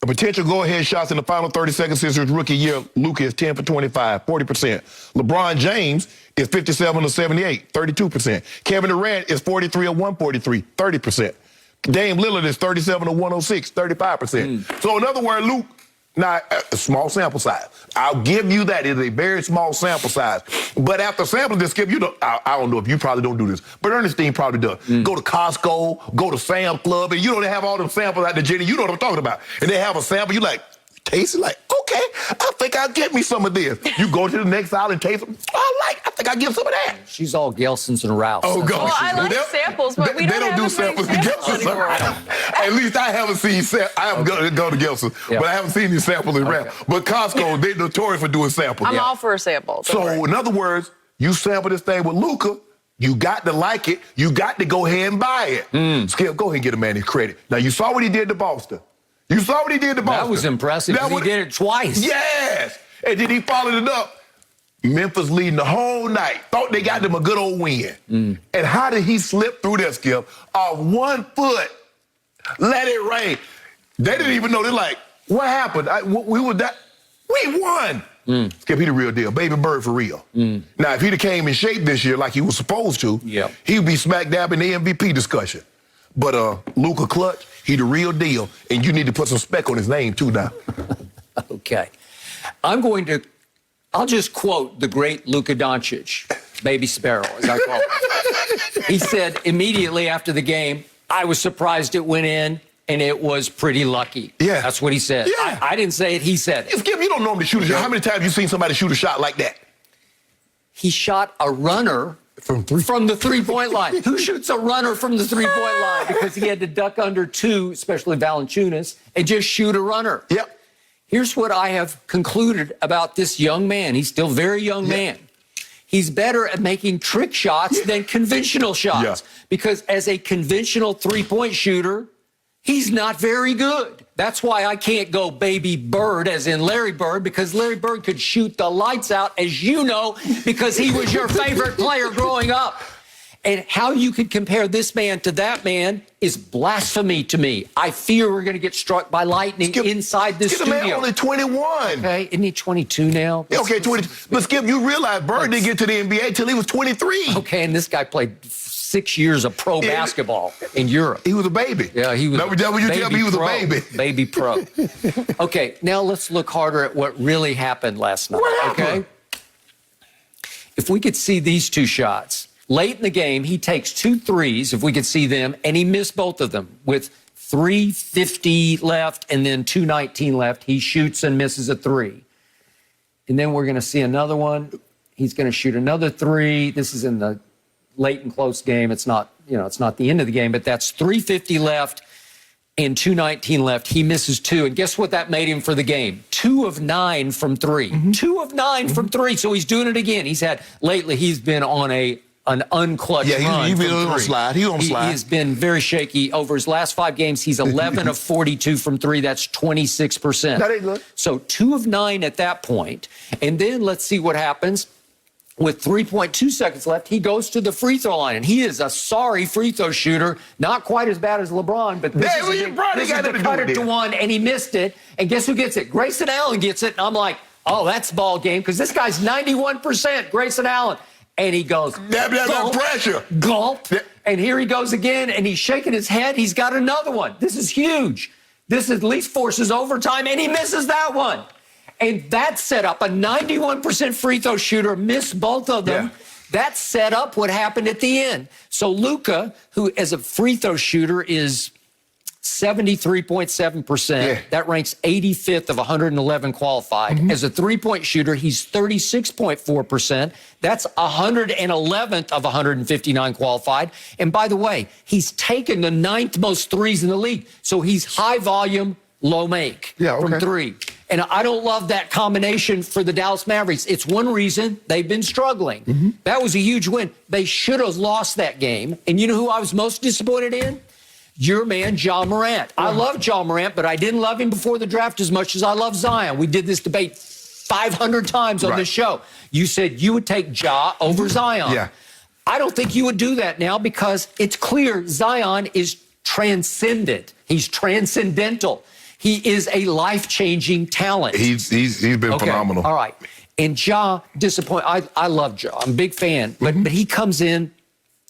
The potential go-ahead shots in the final 30 seconds since his rookie year, Luka is 10 for 25, 40%. LeBron James is 57 of 78, 32%. Kevin Durant is 43 of 143, 30%. Dame Lillard is 37 of 106, 35%. So in other words, Luke, now a small sample size. I'll give you that. It's a very small sample size. But after sampling this, Skip, I don't know if you probably don't do this, but Ernestine probably does. Go to Costco, go to Sam's Club, and they have all them samples out there, Jenny. You know what I'm talking about. And they have a sample, you like, taste it like, okay, I think I'll get me some of this. You go to the next aisle and taste them. I think I'll get some of that. She's all Gelson's and Ralph's. Oh, gosh. Well, I like samples, but we don't do samples in Gelson's anymore. At least I haven't seen I haven't gone to Gelson's, but I haven't seen these samples in Ralph's. But Costco, they're notorious for doing samples. I'm all for a sample. So, in other words, you sample this thing with Luka, you got to like it. You got to go ahead and buy it. Skip, go ahead and get a man his credit. Now, you saw what he did to Boston. You saw what he did to Boston. That was impressive because he did it twice. Yes. And then he followed it up. Memphis leading the whole night. Thought they got them a good old win. And how did he slip through that, Skip? Off 1 foot. Let it rain. They didn't even know. They're like, what happened? We won. Skip, he the real deal. Baby Bird for real. Now, if he'd have came in shape this year like he was supposed to, he'd be smack dab in the MVP discussion. But Luka Clutch, he the real deal, and you need to put some spec on his name too now. Okay. I'm going to I'll just quote the great Luka Dončić, Baby Sparrow, as I call him. He said immediately after the game, I was surprised it went in, and it was pretty lucky. Yeah. That's what he said. Yeah. I didn't say it, he said it. Skip, you don't normally shoot a shot. How many times have you seen somebody shoot a shot like that? He shot a runner from the three-point line. Who shoots a runner from the three-point line? Because he had to duck under two, especially Valanciunas, and just shoot a runner. Yep. Here's what I have concluded about this young man. He's still a very young man. He's better at making trick shots than conventional shots. Because as a conventional three-point shooter, he's not very good. That's why I can't go Baby Bird, as in Larry Bird, because Larry Bird could shoot the lights out, as you know, because he was your favorite player growing up. And how you could compare this man to that man is blasphemy to me. I fear we're going to get struck by lightning inside this studio. The man only 21. Okay, isn't he 22 now? Yeah, okay, 20. But Skip, you realize Bird didn't get to the NBA till he was 23. Okay, and this guy played 6 years of pro basketball in Europe. He was a baby. Yeah, he was. WWTF, he was a baby. Baby pro. Okay, now let's look harder at what really happened last night. What happened? Okay? If we could see these two shots. Late in the game, he takes 2 threes, if we could see them, and he missed both of them. With 3:50 left and then 2:19 left, he shoots and misses a 3. And then we're going to see another one. He's going to shoot another 3. This is in the late and close game. It's not, it's not the end of the game, but that's 3:50 left and 2:19 left. He misses 2. And guess what that made him for the game? 2 of 9 from 3. 2 of 9 from 3. So he's doing it again. Lately, he's been on an unclutched run. He's on a slide. He's on a slide. He has been very shaky. Over his last 5 games, he's 11 of 42 from 3. That's 26%. That ain't good. So 2 of 9 at that point. And then let's see what happens. With 3.2 seconds left, he goes to the free throw line, and he is a sorry free throw shooter. Not quite as bad as LeBron, but this is the cut it to 1, and he missed it. And guess who gets it? Grayson Allen gets it. And I'm like, oh, that's ball game, because this guy's 91%, Grayson Allen. And he goes, that pressure. Gulp. Yeah. And here he goes again, and he's shaking his head. He's got another one. This is huge. This at least forces overtime, and he misses that one. And that set up a 91% free throw shooter, missed both of them. Yeah. That set up what happened at the end. So Luka, who as a free throw shooter is 73.7%. That ranks 85th of 111 qualified. As a three-point shooter, he's 36.4%. That's 111th of 159 qualified. And by the way, he's taken the 9th most threes in the league. So he's high volume, low make from 3. And I don't love that combination for the Dallas Mavericks. It's one reason they've been struggling. That was a huge win. They should have lost that game. And you know who I was most disappointed in? Your man, Ja Morant. I love Ja Morant, but I didn't love him before the draft as much as I love Zion. We did this debate 500 times on this show. You said you would take Ja over Zion. Yeah. I don't think you would do that now because it's clear Zion is transcendent. He's transcendental. He is a life-changing talent. He's been phenomenal. All right. And Ja, disappointed. I love Ja. I'm a big fan. But he comes in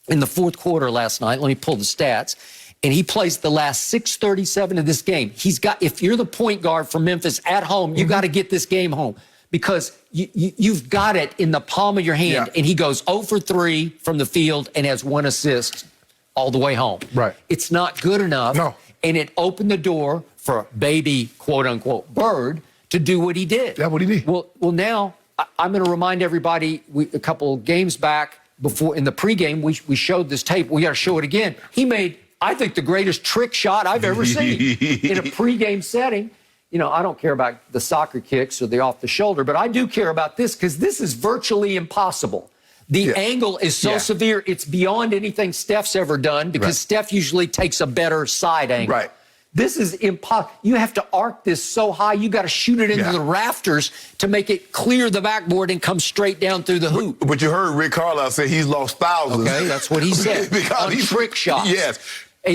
the fourth quarter last night. Let me pull the stats. And he plays the last 6:37 of this game. He's got, if you're the point guard for Memphis at home, you got to get this game home because you've got it in the palm of your hand. And he goes 0 for 3 from the field and has 1 assist all the way home. Right. It's not good enough. No. And it opened the door for baby, quote unquote, Bird to do what he did. That's what he did. Well, now I'm going to remind everybody, a couple games back before in the pregame, we showed this tape. We got to show it again. He made, I think, the greatest trick shot I've ever seen in a pregame setting. You know, I don't care about the soccer kicks or the off the shoulder, but I do care about this because this is virtually impossible. The angle is so severe, it's beyond anything Steph's ever done because Steph usually takes a better side angle. Right. This is impossible. You have to arc this so high, you got to shoot it into the rafters to make it clear the backboard and come straight down through the hoop. But you heard Rick Carlisle say he's lost thousands. Okay, that's what he said. Because on trick shots. Yes.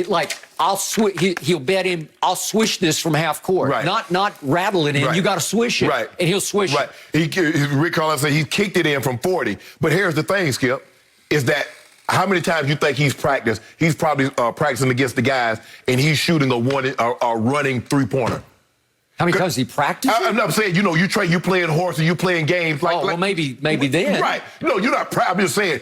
Like, he'll bet him, I'll swish this from half court. Right. Not rattle it in. Right. You got to swish it. Right. And he'll swish it. Rick Carlisle said he kicked it in from 40. But here's the thing, Skip, is that how many times you think he's practiced? He's probably practicing against the guys, and he's shooting a running three-pointer. How many times he practiced? I'm not saying, you playing horse and you playing games. Maybe then. Right. No, you're not proud. I'm just saying,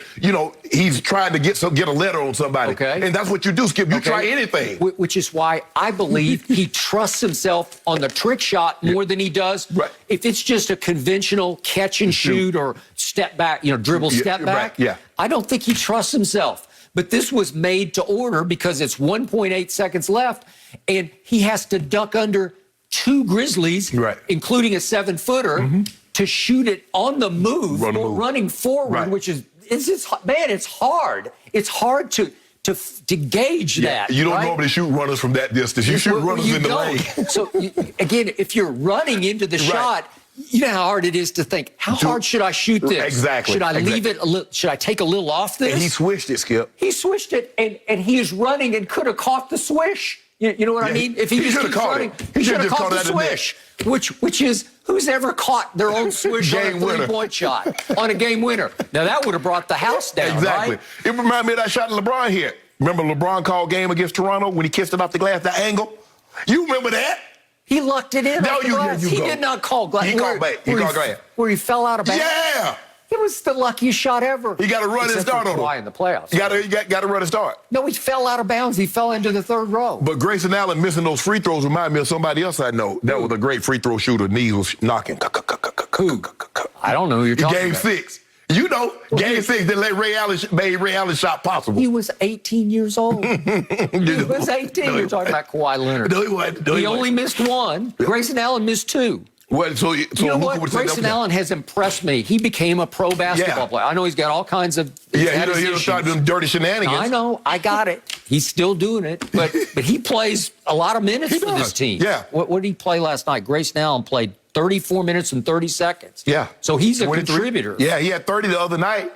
he's trying to get a letter on somebody. Okay. And that's what you do, Skip. You try anything. Which is why I believe he trusts himself on the trick shot more than he does. Right. If it's just a conventional catch and shoot or step back, dribble step back, right. Yeah. I don't think he trusts himself. But this was made to order because it's 1.8 seconds left, and he has to duck under 2 Grizzlies, including a 7-footer, to shoot it on the move, running forward, which is it's hard. It's hard to gauge that. You don't normally shoot runners from that distance. You shoot runners in the lane. So again, if you're running into the shot, you know how hard it is to think, how hard should I shoot this? Exactly. Should I leave it a little? Should I take a little off this? And he swished it, Skip. He swished it, and he is running and could have caught the swish. You know what I mean? If he just keeps running, he should have caught the swish, which is who's ever caught their own swish on a 3-point shot on a game winner. Now, that would have brought the house down, Exactly. right? It reminded me of that shot that LeBron hit. Remember LeBron called game against Toronto when he kissed it off the glass, that angle? You remember that? He lucked it in. No, He did not call glass. He called back. He called glass. Where he fell out of bounds. Yeah. It was the luckiest shot ever. He got to run and start on him. In the playoffs. You got to run and start. No, he fell out of bounds. He fell into the 3rd row. But Grayson Allen missing those free throws remind me of somebody else I know. That was a great free throw shooter. Knees was knocking. Who? I don't know who you're talking Game about. 6. Game 6 that made Ray Allen's shot possible. He was 18 years old. He was 18. You're talking about Kawhi Leonard. No, he wasn't. He only missed 1. Grayson Allen missed 2. Well, so you know what? Grayson Allen has impressed me. He became a pro basketball player. I know he's got all kinds of he started doing dirty shenanigans. I know. I got it. He's still doing it. But he plays a lot of minutes for this team. Yeah. What did he play last night? Grayson Allen played 34 minutes and 30 seconds. Yeah. So he's a contributor. Yeah, he had 30 the other night.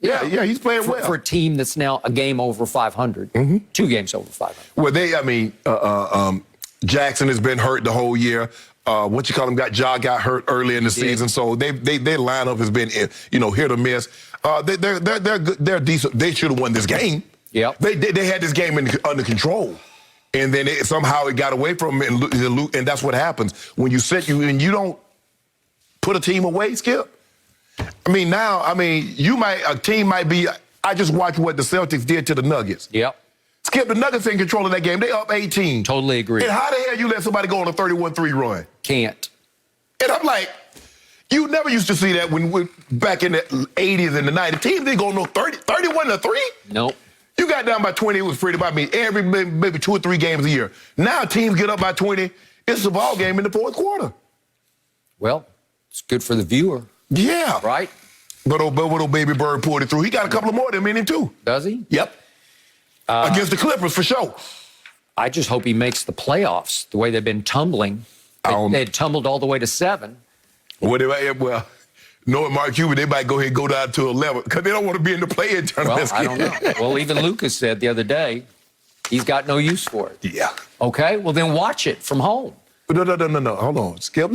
Yeah, he's playing well. For a team that's now a game over 500. 2 games over 500. Well, Jackson has been hurt the whole year. Got hurt early in the season, so their lineup has been, hit or miss. They're good. They're decent. They should have won this game. Yep. They had this game under control, and then somehow it got away from them, and that's what happens when you you don't put a team away, Skip. A team might be. I just watched what the Celtics did to the Nuggets. Yep. Skip, the Nuggets in control of that game. They up 18. Totally agree. And how the hell you let somebody go on a 31-3 run? Can't. And I'm like, you never used to see that when back in the 80s and the 90s. Teams didn't go no 31-3. Nope. You got down by 20, it was pretty about me. Every maybe 2 or 3 games a year. Now teams get up by 20. It's a ball game in the 4th quarter. Well, it's good for the viewer. Yeah. Right? But old baby Bird pulled it through. He got a couple of more of them in him, too. Does he? Yep. Against the Clippers, for sure. I just hope he makes the playoffs the way they've been tumbling. They had tumbled all the way to 7. Knowing Mark Cuban, they might go ahead and go down to 11 because they don't want to be in the play-in tournament. Well, I don't know. Well, even Lucas said the other day he's got no use for it. Yeah. Okay, well, then watch it from home. No. Hold on. Skip,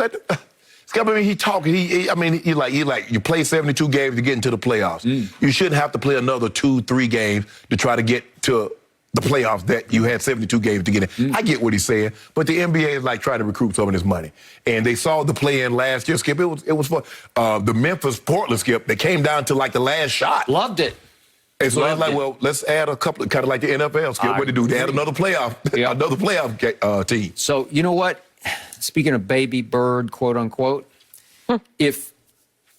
he talking. He like you play 72 games to get into the playoffs. You shouldn't have to play another 2-3 games to try to get to the playoffs that you had 72 games to get in. I get what he's saying, but the NBA is like trying to recruit some of this money. And they saw the play-in last year, Skip. It was fun. The Memphis-Portland, Skip, they came down to like the last shot. Loved it. And so they're like, well, let's add a couple, kind of like the NFL, Skip. What they do? They add another playoff, team. So you know what? Speaking of baby bird, quote unquote, if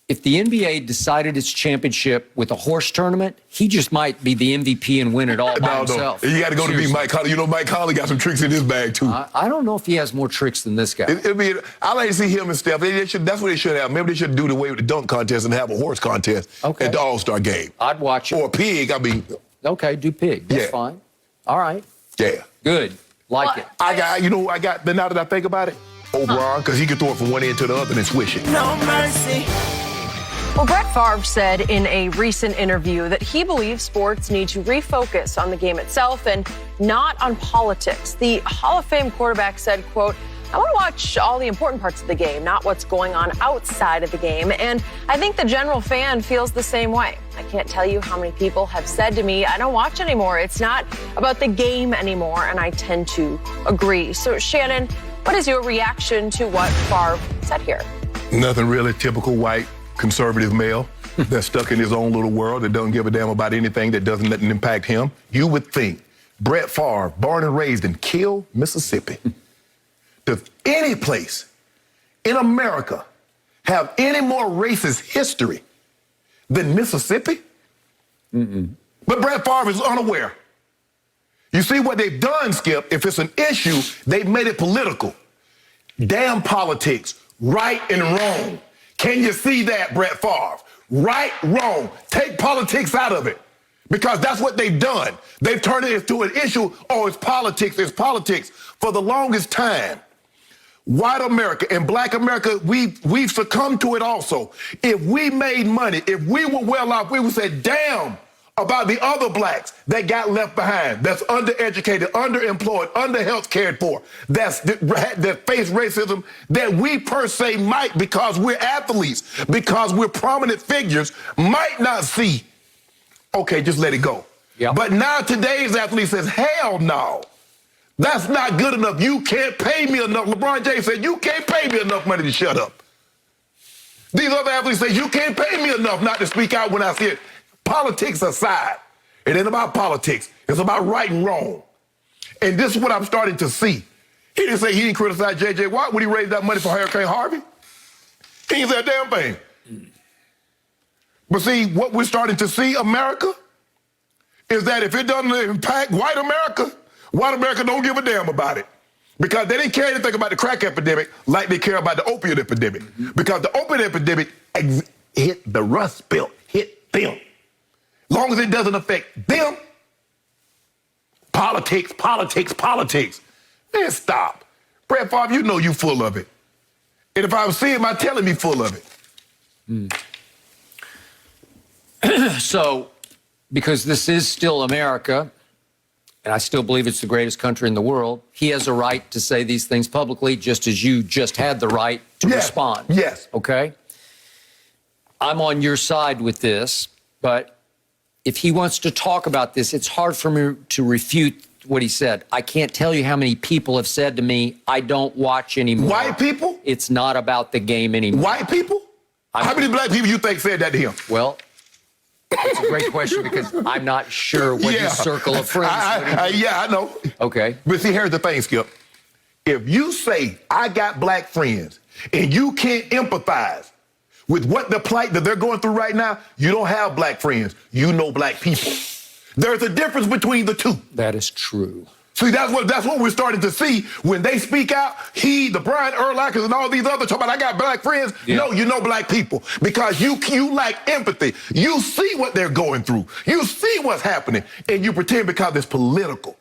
the NBA decided its championship with a horse tournament, he just might be the MVP and win it all by himself. You got to go to be Mike Conley. You know, Mike Conley got some tricks in his bag, too. I don't know if he has more tricks than this guy. I like to see him and Steph. That's what they should have. Maybe they should do the way with the dunk contest and have a horse contest at the All-Star game. I'd watch it. Or a pig, Okay, do pig. That's fine. All right. Yeah. Good. Like it. I got, now that I think about it, O'Brien, because he can throw it from one end to the other and swish it. No mercy. Well, Brett Favre said in a recent interview that he believes sports need to refocus on the game itself and not on politics. The Hall of Fame quarterback said, quote, I want to watch all the important parts of the game, not what's going on outside of the game. And I think the general fan feels the same way. I can't tell you how many people have said to me, I don't watch anymore. It's not about the game anymore. And I tend to agree. So, Shannon, What is your reaction to what Favre said here? Nothing really. Typical white conservative male that's stuck in his own little world that doesn't give a damn about anything that doesn't impact him. You would think Brett Favre, born and raised in Kill, Mississippi, does any place in America have any more racist history than Mississippi? But Brett Favre is unaware. You see what they've done, Skip, if it's an issue, they've made it political. Damn politics, right and wrong. Can you see that, Brett Favre? Right, wrong. Take politics out of it. Because that's what they've done. They've turned it into an issue. Oh, it's politics, it's politics. For the longest time, white America and black America, we've succumbed to it also. If we made money, if we were well off, we would say, damn, about the other blacks that got left behind, that's undereducated, underemployed, underhealth cared for, that face racism that we per se might, because we're athletes, because we're prominent figures, might not see. Okay, just let it go. Yep. But now today's athlete says, hell no. That's not good enough. You can't pay me enough. LeBron James said, you can't pay me enough money to shut up. These other athletes say, you can't pay me enough not to speak out when I see it. Politics aside, it ain't about politics. It's about right and wrong. And this is what I'm starting to see. He didn't say he didn't criticize J.J. Watt when he raised that money for Hurricane Harvey. He didn't say a damn thing. But see, what we're starting to see, America, is that if it doesn't impact white America don't give a damn about it. Because they didn't care anything about the crack epidemic like they care about the opioid epidemic. Because the opioid epidemic hit the Rust Belt, hit them. Long as it doesn't affect them, politics. Man, stop. Brett Favre, you know you full of it. And if I was seeing him, I'd tell him he's full of it. So, because this is still America, and I still believe it's the greatest country in the world, he has a right to say these things publicly, just as you just had the right to respond. Yes. Okay? I'm on your side with this, but if he wants to talk about this, it's hard for me to refute what he said. I can't tell you how many people have said to me, I don't watch anymore. White people? It's not about the game anymore. White people? How many black people you think said that to him? Well, it's a great question because I'm not sure what his circle of friends I know. Okay. But see, here's the thing, Skip. If you say, I got black friends, and you can't empathize with what the plight that they're going through right now, you don't have black friends. You know black people. There's a difference between the two. That is true. See, that's what we're starting to see when they speak out. The Brian Urlachers and all these others talking about, I got black friends. Yeah. No, you know black people because you lack empathy. You see what they're going through. You see what's happening, and you pretend because it's political.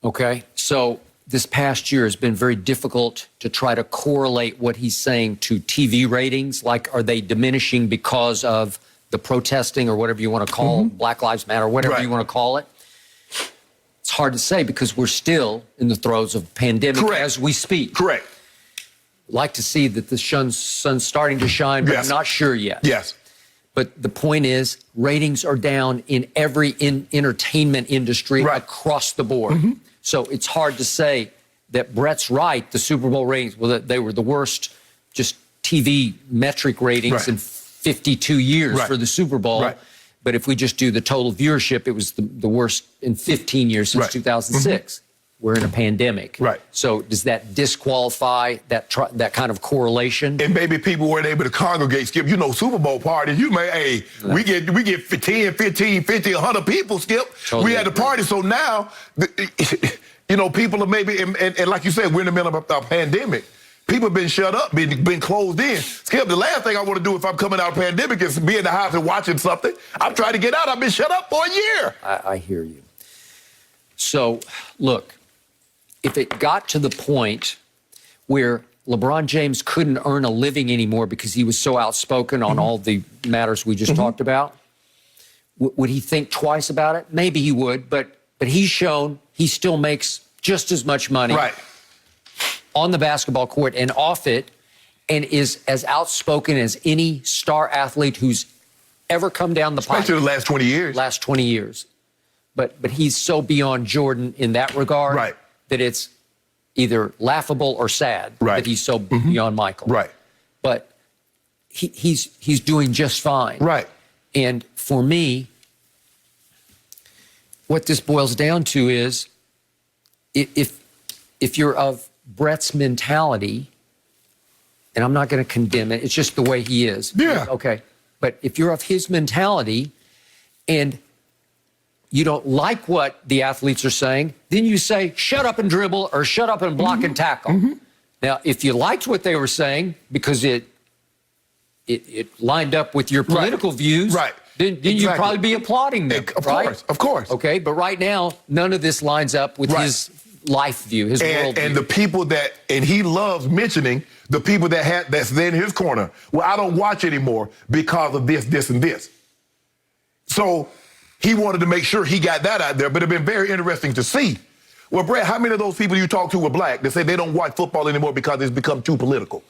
Okay, so this past year has been very difficult to try to correlate what he's saying to TV ratings. Like, are they diminishing because of the protesting or whatever you want to call it, Black Lives Matter, whatever you want to call it? It's hard to say because we're still in the throes of a pandemic as we speak. Correct. Like to see that the sun's starting to shine, but I'm not sure yet. Yes. But the point is, ratings are down in every entertainment industry across the board. So it's hard to say that Brett's right. The Super Bowl ratings, well, they were the worst just TV metric ratings in 52 years for the Super Bowl. But if we just do the total viewership, it was the worst in 15 years since 2006. We're in a pandemic. So does that disqualify that kind of correlation? And maybe people weren't able to congregate, Skip. You know, Super Bowl parties, you may, we get 10, 15, 50, 100 people, Skip. Totally we had the party. So now, you know, people are maybe, and like you said, we're in the middle of a pandemic. People have been shut up, been closed in. Skip, the last thing I want to do if I'm coming out of a pandemic is be in the house and watching something. I'm trying to get out. I've been shut up for a year. I hear you. So, look, if it got to the point where LeBron James couldn't earn a living anymore because he was so outspoken on all the matters we just talked about, would he think twice about it? Maybe he would, but he's shown he still makes just as much money on the basketball court and off it, and is as outspoken as any star athlete who's ever come down the pipe. Especially the last 20 years. Last 20 years. But he's so beyond Jordan in that regard that either laughable or sad that he's so beyond Michael. Right. But he's doing just fine. Right. And for me, what this boils down to is if you're of Brett's mentality, and I'm not going to condemn it, it's just the way he is. Yeah. Okay. But if you're of his mentality and you don't like what the athletes are saying, then you say, shut up and dribble or shut up and block and tackle. Now, if you liked what they were saying because it lined up with your political views, then you'd probably be applauding them, Of course. Okay, but right now, none of this lines up with his life view, his world view. And the people and he loves mentioning the people that's in his corner. Well, I don't watch anymore because of this, this, and this. So he wanted to make sure he got that out there, but it'd been very interesting to see. Well, Brett, how many of those people you talk to were black that say they don't watch football anymore because it's become too political?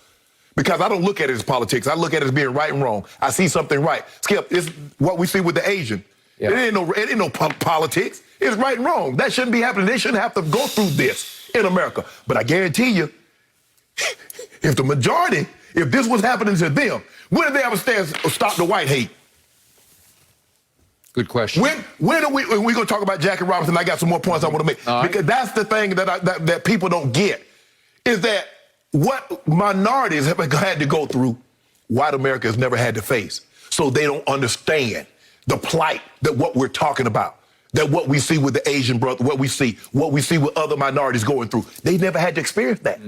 Because I don't look at it as politics. I look at it as being right and wrong. I see something right. Skip, it's what we see with the Asian. Yeah. It ain't no politics. It's right and wrong. That shouldn't be happening. They shouldn't have to go through this in America. But I guarantee you, if the majority, if this was happening to them, when did they ever stop the white hate? Good question. When are we going to talk about Jackie Robinson? I got some more points I want to make. Because that's the thing that people don't get, is that what minorities have had to go through, white America has never had to face. So they don't understand the plight that what we're talking about, that what we see with the Asian brother, what we see with other minorities going through. They never had to experience that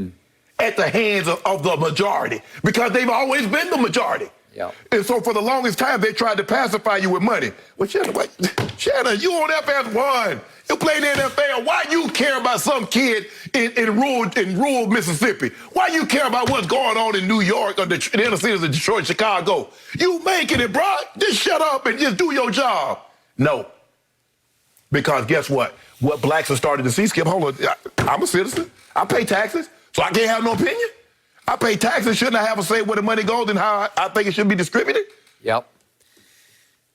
at the hands of the majority because they've always been the majority. Yeah. And so for the longest time, they tried to pacify you with money. Well, Shannon, you on FS1. You play in the NFL. Why you care about some kid in rural Mississippi? Why you care about what's going on in New York or the inner cities of Detroit, Chicago? You making it, bro. Just shut up and just do your job. No. Because guess what? What blacks are starting to see, Skip, hold on. I'm a citizen. I pay taxes, so I can't have no opinion. I pay taxes. Shouldn't I have a say where the money goes and how I think it should be distributed? Yep.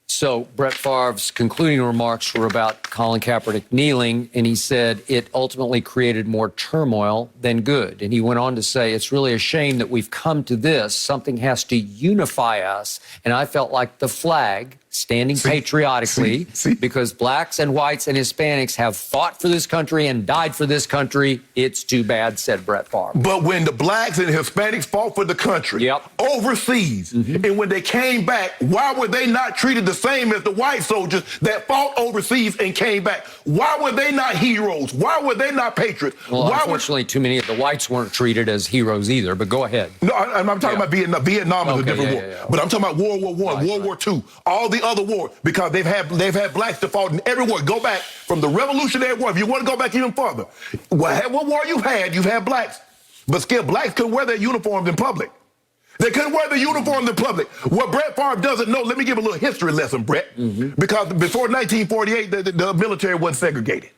So Brett Favre's concluding remarks were about Colin Kaepernick kneeling, and he said it ultimately created more turmoil than good. And he went on to say, it's really a shame that we've come to this. Something has to unify us. And I felt like the flag standing patriotically because blacks and whites and Hispanics have fought for this country and died for this country. It's too bad, said Brett Favre. But when the blacks and Hispanics fought for the country overseas, and when they came back, why were they not treated the same as the white soldiers that fought overseas and came back? Why were they not heroes? Why were they not patriots? Well, unfortunately, too many of the whites weren't treated as heroes either, but go ahead. No, I'm talking about Vietnam. Vietnam is a different war. But I'm talking about World War I, World War II, all the other wars, because they've had blacks that fought in every war. Go back from the Revolutionary War. If you want to go back even further, what war you've had blacks. But Skip, blacks couldn't wear their uniforms in public. They couldn't wear the uniforms in public. What Brett Favre doesn't know, let me give a little history lesson, Brett. Because before 1948, the military wasn't segregated.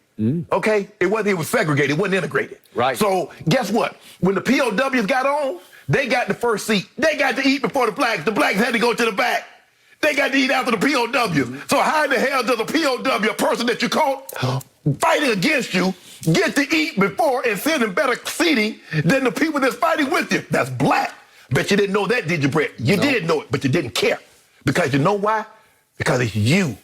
Okay? It was segregated. It wasn't integrated. Right. So guess what? When the POWs got on, they got the first seat. They got to eat before the blacks. The blacks had to go to the back. They got to eat after the POWs. So how in the hell does a POW, a person that you caught fighting against you, get to eat before and sit in better seating than the people that's fighting with you? That's black. Bet you didn't know that, did you, Brett? You did know it, but you didn't care. Because you know why? Because it's you.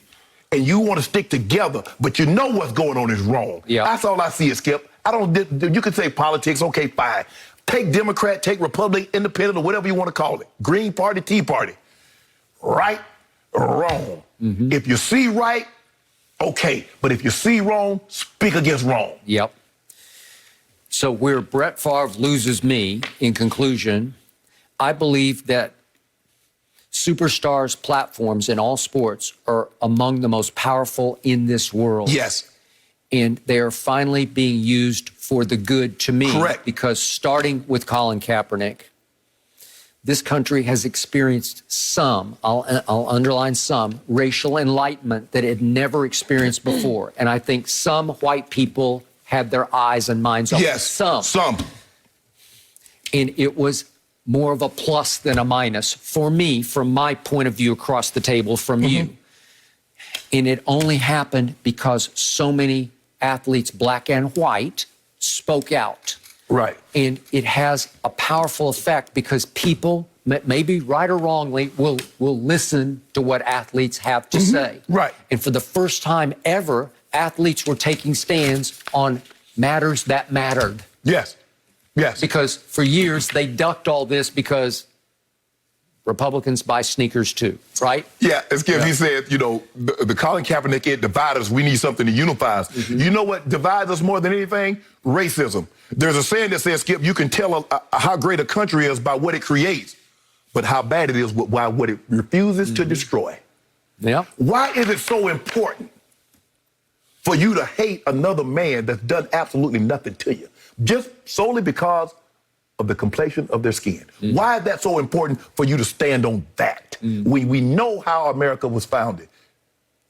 And you want to stick together, but you know what's going on is wrong. Yeah. That's all I see, Skip. You could say politics, okay, fine. Take Democrat, take Republican, Independent, or whatever you want to call it. Green Party, Tea Party. Right or wrong. If you see right, okay. But if you see wrong, speak against wrong. Yep. So where Brett Favre loses me, in conclusion, I believe that superstars' platforms in all sports are among the most powerful in this world. Yes. And they are finally being used for the good to me. Correct. Because starting with Colin Kaepernick, this country has experienced some, I'll underline some, racial enlightenment that it had never experienced before. And I think some white people had their eyes and minds open. Yes, some. And it was more of a plus than a minus for me, from my point of view across the table from you. And it only happened because so many athletes, black and white, spoke out. Right. And it has a powerful effect because people, maybe right or wrongly, will listen to what athletes have to say. Right. And for the first time ever, athletes were taking stands on matters that mattered. Yes. Yes. Because for years, they ducked all this because Republicans buy sneakers too, right? Yeah, as Skip, he said, you know, the Colin Kaepernick, it divides us. We need something to unify us. Mm-hmm. You know what divides us more than anything? Racism. There's a saying that says, Skip, you can tell how great a country is by what it creates, but how bad it is by what it refuses to destroy. Yeah. Why is it so important for you to hate another man that's done absolutely nothing to you? Just solely because of the complexion of their skin. Why is that so important for you to stand on that? We know how America was founded.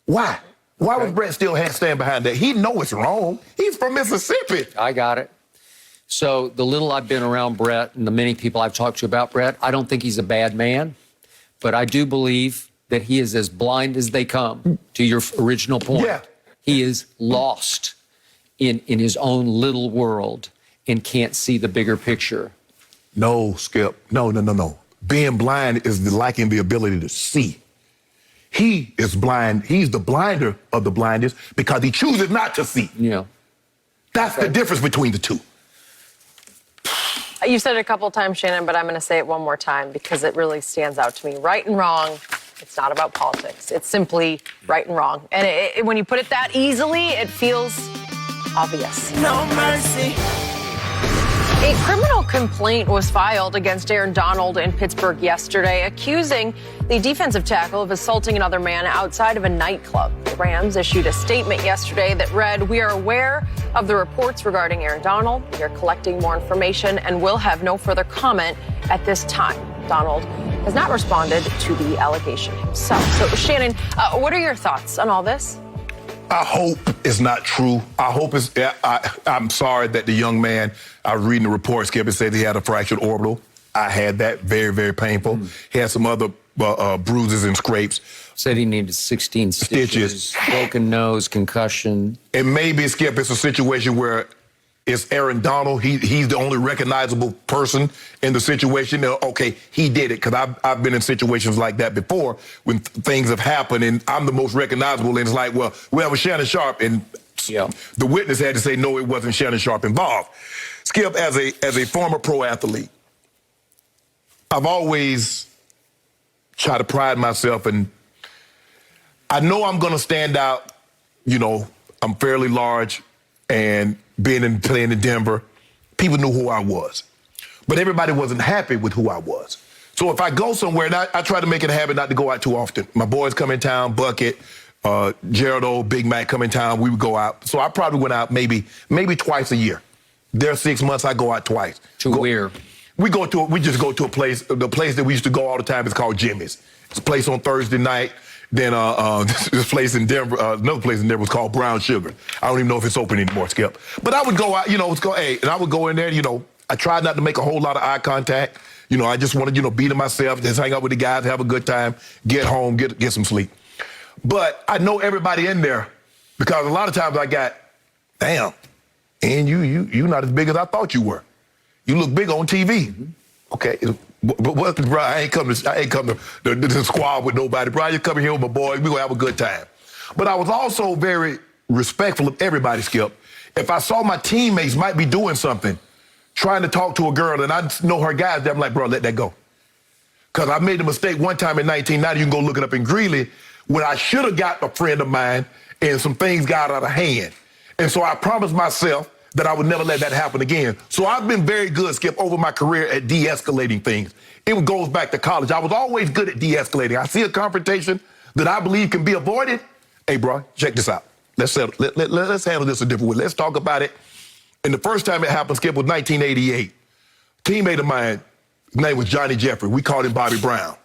Why? Why was Brett still stand behind that? He know it's wrong. He's from Mississippi. I got it. So the little I've been around Brett and the many people I've talked to about Brett, I don't think he's a bad man, but I do believe that he is as blind as they come, to your original point. Yeah. He is lost in his own little world and can't see the bigger picture. No, Skip. No. Being blind is lacking the ability to see. He is blind. He's the blinder of the blindest because he chooses not to see. Yeah. That's the difference between the two. You said it a couple of times, Shannon, but I'm going to say it one more time because it really stands out to me. Right and wrong, it's not about politics. It's simply right and wrong. And when you put it that easily, it feels obvious. No mercy. A criminal complaint was filed against Aaron Donald in Pittsburgh yesterday, accusing the defensive tackle of assaulting another man outside of a nightclub. The Rams issued a statement yesterday that read, "We are aware of the reports regarding Aaron Donald. We are collecting more information and will have no further comment at this time." Donald has not responded to the allegation himself. So, Shannon, what are your thoughts on all this? I hope it's not true. I hope it's, I'm sorry that the young man, I was reading the report, Skip, it said he had a fractured orbital. I had that, very, very painful. He had some other bruises and scrapes. Said he needed 16 stitches, broken nose, concussion. And maybe, Skip, it's a situation where it's Aaron Donald. He's the only recognizable person in the situation. Okay, he did it, because I've been in situations like that before when things have happened, and I'm the most recognizable, and it's like, well, it was Shannon Sharpe, and the witness had to say, no, it wasn't Shannon Sharpe involved. Skip, as a former pro athlete, I've always tried to pride myself, and I know I'm going to stand out. You know, I'm fairly large, and playing in Denver, people knew who I was. But everybody wasn't happy with who I was. So if I go somewhere, and I try to make it a habit not to go out too often. My boys come in town, Bucket, Gerald, Big Mac come in town, we would go out. So I probably went out maybe twice a year. There are 6 months, I go out twice. Where? We just go to a place, the place that we used to go all the time is called Jimmy's. It's a place on Thursday night. Then this place in Denver, another place in Denver was called Brown Sugar. I don't even know if it's open anymore, Skip. But I would go out, and I would go in there, I tried not to make a whole lot of eye contact. I just wanted, be to myself, just hang out with the guys, have a good time, get home, get some sleep. But I know everybody in there because a lot of times I got, damn, and you not as big as I thought you were. You look big on TV. Mm-hmm. Okay. But bro, I ain't come to the squad with nobody. Bro, I just come here with my boys. We gonna have a good time. But I was also very respectful of everybody, Skip. If I saw my teammates might be doing something, trying to talk to a girl, and I know her guys, I'm like, bro, let that go. Because I made a mistake one time in 1990. You can go look it up in Greeley, when I should have got a friend of mine, and some things got out of hand. And so I promised myself that I would never let that happen again. So I've been very good, Skip, over my career at de-escalating things. It goes back to college. I was always good at de-escalating. I see a confrontation that I believe can be avoided. Hey, bro, check this out. Let's handle this a different way. Let's talk about it. And the first time it happened, Skip, was 1988. Teammate of mine, his name was Johnny Jeffrey. We called him Bobby Brown.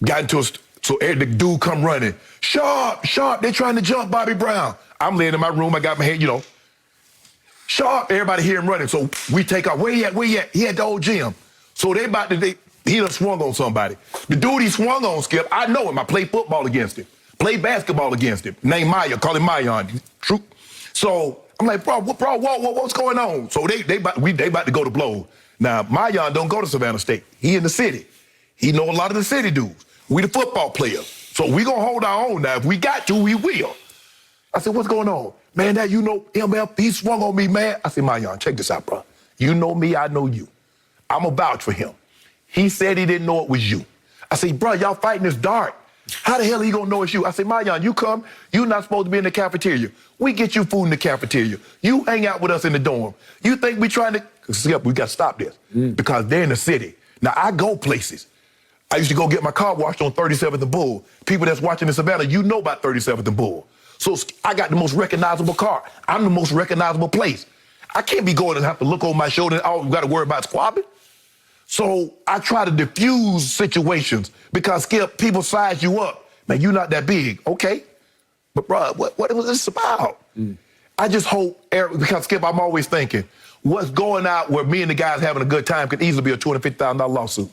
Got into so the dude come running. Sharpe, they're trying to jump Bobby Brown. I'm laying in my room. I got my head, Sharpe, everybody hear him running. So we take off. Where he at? He at the old gym. So he done swung on somebody. The dude he swung on, Skip, I know him. I played football against him. Played basketball against him. Named Maya, call him Mayan. True. So I'm like, bro, what's going on? So they about to go to blows. Now, Mayan don't go to Savannah State. He in the city. He know a lot of the city dudes. We the football players. So we gonna hold our own now. If we got to, we will. I said, what's going on? Man, that you know, MF, he swung on me, man. I said, Mayan, check this out, bro. You know me, I know you. I'm a vouch for him. He said he didn't know it was you. I said, bro, y'all fighting this dark. How the hell he gonna know it's you? I said, Mayan, you come, you not supposed to be in the cafeteria. We get you food in the cafeteria. You hang out with us in the dorm. You think we trying to, we got to stop this because they're in the city. Now, I go places. I used to go get my car washed on 37th and Bull. People that's watching in Savannah, you know about 37th and Bull. So I got the most recognizable car. I'm the most recognizable place. I can't be going and have to look over my shoulder and all we got to worry about squabbing. So I try to diffuse situations because, Skip, people size you up. Man, you're not that big. Okay. But, bro, what was this about? I just hope, because, Skip, I'm always thinking, what's going out where me and the guys having a good time could easily be a $250,000 lawsuit.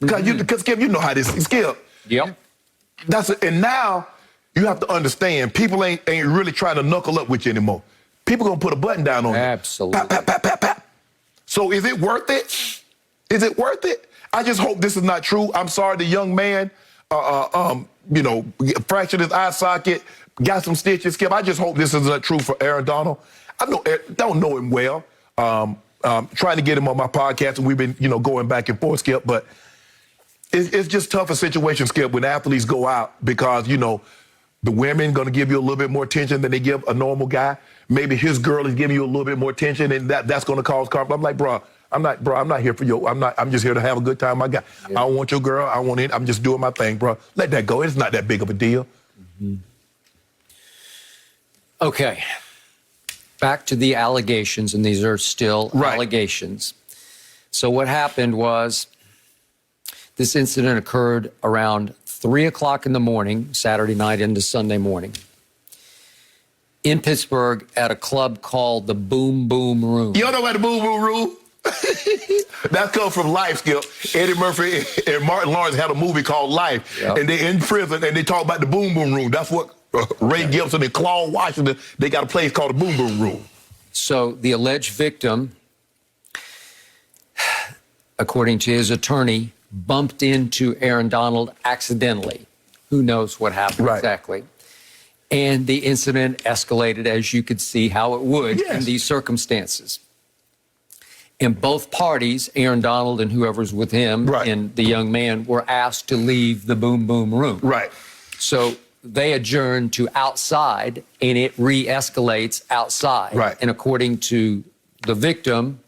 Because, Skip, you know how this is, Skip. Yep. And now you have to understand, people ain't really trying to knuckle up with you anymore. People gonna put a button down on you. Absolutely. Pap, pap, pap, pap, pap. So is it worth it? Is it worth it? I just hope this is not true. I'm sorry, the young man, fractured his eye socket, got some stitches. Skip, I just hope this is not true for Aaron Donald. I don't know him well. Trying to get him on my podcast, and we've been, going back and forth, Skip. But it's just tougher situation, Skip, when athletes go out because, the women going to give you a little bit more attention than they give a normal guy. Maybe his girl is giving you a little bit more attention, and that's going to cause conflict. I'm like, bro, I'm not here for you. I'm just here to have a good time, my guy. Yeah. I don't want your girl. I want it. I'm just doing my thing, bro. Let that go. It's not that big of a deal. Okay. Back to the allegations, and these are still allegations. So what happened was this incident occurred around 3 o'clock in the morning, Saturday night into Sunday morning, in Pittsburgh at a club called the Boom Boom Room. You don't know about the Boom Boom Room? That comes from Life, Skip. Eddie Murphy and Martin Lawrence had a movie called Life, and they're in prison, and they talk about the Boom Boom Room. That's what Ray Gibson and Claude Washington, they got a place called the Boom Boom Room. So the alleged victim, according to his attorney, bumped into Aaron Donald accidentally. Who knows what happened exactly. And the incident escalated, as you could see how it would in these circumstances. And both parties, Aaron Donald and whoever's with him and the young man, were asked to leave the Boom Boom Room. So they adjourned to outside, and it re-escalates outside. And according to the victim,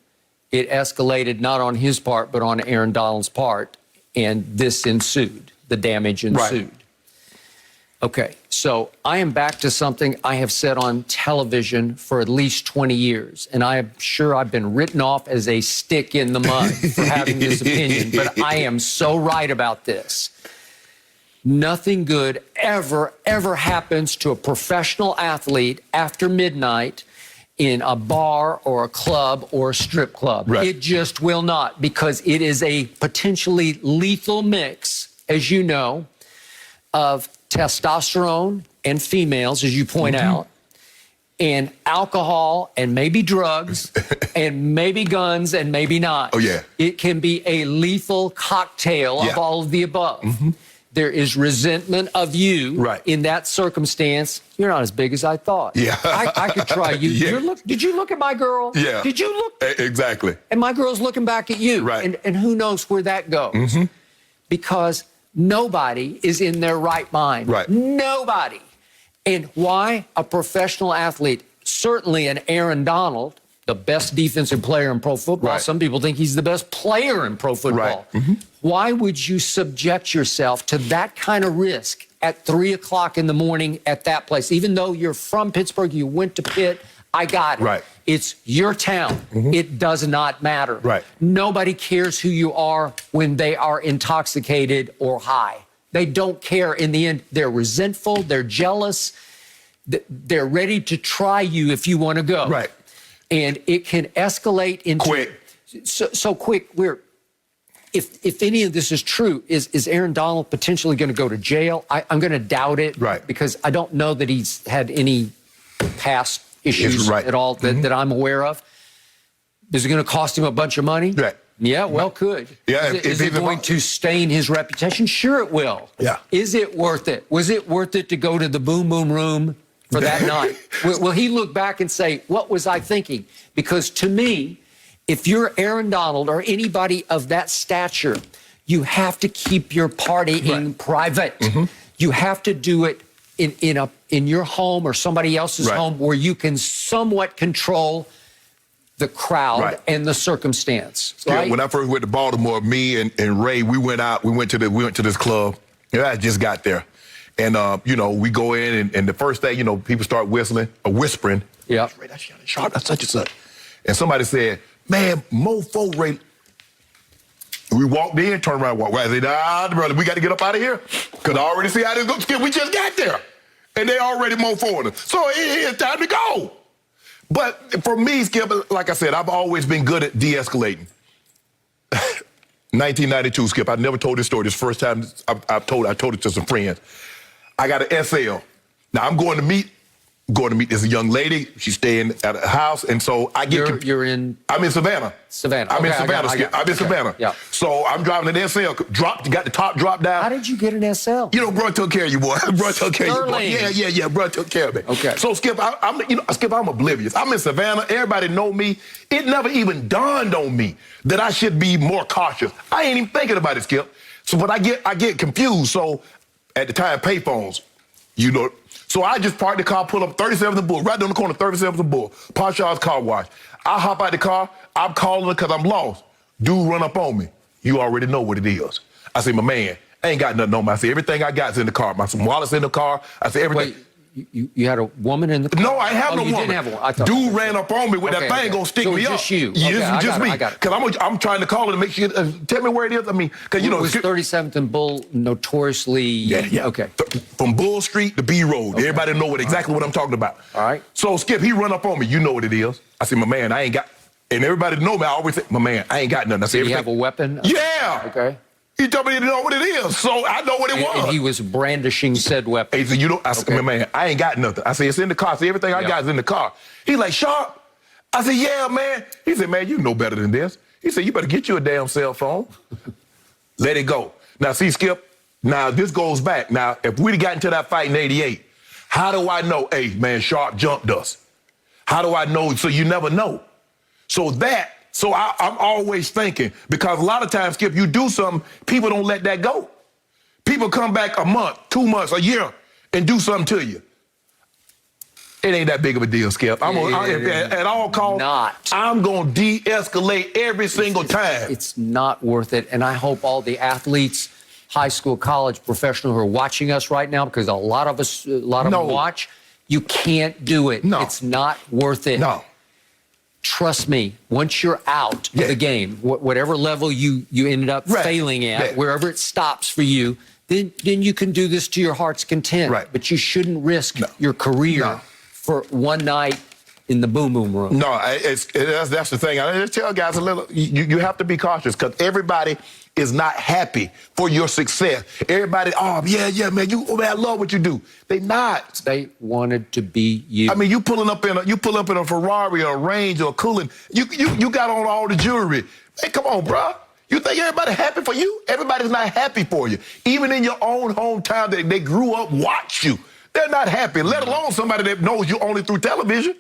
it escalated not on his part, but on Aaron Donald's part, and this ensued. The damage ensued. Okay, so I am back to something I have said on television for at least 20 years, and I am sure I've been written off as a stick in the mud for having this opinion, but I am so right about this. Nothing good ever happens to a professional athlete after midnight in a bar or a club or a strip club. It just will not, because it is a potentially lethal mix, as you know, of testosterone and females, as you point out, and alcohol and maybe drugs and maybe guns and maybe not. It can be a lethal cocktail of all of the above. There is resentment of you in that circumstance. You're not as big as I thought. I could try you. Did you look at my girl? Did you look? Exactly. And my girl's looking back at you. And who knows where that goes? Because nobody is in their right mind. Nobody. And why? A professional athlete, certainly an Aaron Donald, the best defensive player in pro football. Some people think he's the best player in pro football. Why would you subject yourself to that kind of risk at 3 o'clock in the morning at that place? Even though you're from Pittsburgh, you went to Pitt, I got it. It's your town. It does not matter. Nobody cares who you are when they are intoxicated or high. They don't care in the end. They're resentful. They're jealous. They're ready to try you if you want to go. And it can escalate into... Quick. So quick. If any of this is true, is Aaron Donald potentially going to go to jail? I'm going to doubt it. Because I don't know that he's had any past issues at all that I'm aware of. Is it going to cost him a bunch of money? Right. Yeah, well, could. Yeah, Is it going to stain his reputation? Sure it will. Yeah. Is it worth it? Was it worth it to go to the boom boom room for that night? Will he look back and say, what was I thinking? Because to me, if you're Aaron Donald or anybody of that stature, you have to keep your partying private. You have to do it in your home or somebody else's home where you can somewhat control the crowd and the circumstance. Right? When I first went to Baltimore, me and Ray, we went to this club. I just got there. And, we go in, and the first thing, people start whistling or whispering. Yeah. Ray, that's Shannon Sharp, that's such and such. And somebody said, man, mofo Ray. We walked in, turned around, walked right. I said, nah, brother, we got to get up out of here. Because I already see how this goes. We just got there. And they already mofoing us. So it's time to go. But for me, Skip, like I said, I've always been good at de-escalating. 1992, Skip, I never told this story. This first time I told it to some friends. I got an SL. Now I'm going to meet this young lady. She's staying at a house, and so I get. I'm in Savannah. I'm in Savannah. Skip. I'm in Savannah. Yeah. So I'm driving an SL. Got the top drop down. How did you get an SL? Bro took care of you, boy. Bro took care of you, boy. Yeah. Bro took care of me. Okay. So Skip, I'm oblivious. I'm in Savannah. Everybody know me. It never even dawned on me that I should be more cautious. I ain't even thinking about it, Skip. So, but I get confused. So, at the time, payphones, So I just parked the car, pull up 37th and Bull, right down the corner, 37th and Bull, Parshaw's Car Wash. I hop out the car, I'm calling because I'm lost. Dude run up on me. You already know what it is. I say, my man, I ain't got nothing on me. I say, everything I got is in the car. My wallet's in the car. I say, everything. Wait, you had a woman in the car? No, I have no you woman. Didn't have one. I thought Dude ran up on me with that thing gonna stick me up. Just you? Yeah, just me. I got it. Because I'm trying to call her to make sure, tell me where it is. I mean, because Was 37th and Bull notoriously? Yeah. Okay. From Bull Street to B Road. Okay. Everybody know exactly what I'm talking about. All right. So Skip, he run up on me. You know what it is. I said, my man, I ain't got, and everybody know me. I always say, my man, I ain't got nothing. I said, Did he have a weapon? Yeah. Okay. He told me he didn't know what it is, so I know what it was. And he was brandishing said weapon. He said, I said, my man, I ain't got nothing. I said, it's in the car. I said, everything I got is in the car. He like, Sharp? I said, yeah, man. He said, man, you know better than this. He said, you better get you a damn cell phone. Let it go. Now, see, Skip, now this goes back. Now, if we'd gotten to that fight in 88, how do I know, hey, man, Sharp jumped us? How do I know? So you never know. So I'm always thinking, because a lot of times, Skip, you do something, people don't let that go. People come back a month, 2 months, a year, and do something to you. It ain't that big of a deal, Skip. At all costs, I'm going to de-escalate every single time. It's not worth it. And I hope all the athletes, high school, college, professional who are watching us right now, because a lot of them watch, you can't do it. No. It's not worth it. No. Trust me, once you're out of the game, whatever level you ended up failing at, wherever it stops for you, then you can do this to your heart's content. Right. But you shouldn't risk your career for one night in the boom boom room. No, that's the thing. I just tell guys you have to be cautious, because everybody is not happy for your success. Everybody, yeah, man, I love what you do. They not. They wanted to be you. I mean, you pull up in a Ferrari or a Range or a Cooling. You got on all the jewelry. Hey, come on, bro. You think everybody happy for you? Everybody's not happy for you. Even in your own hometown, they grew up, watch you. They're not happy, let alone somebody that knows you only through television.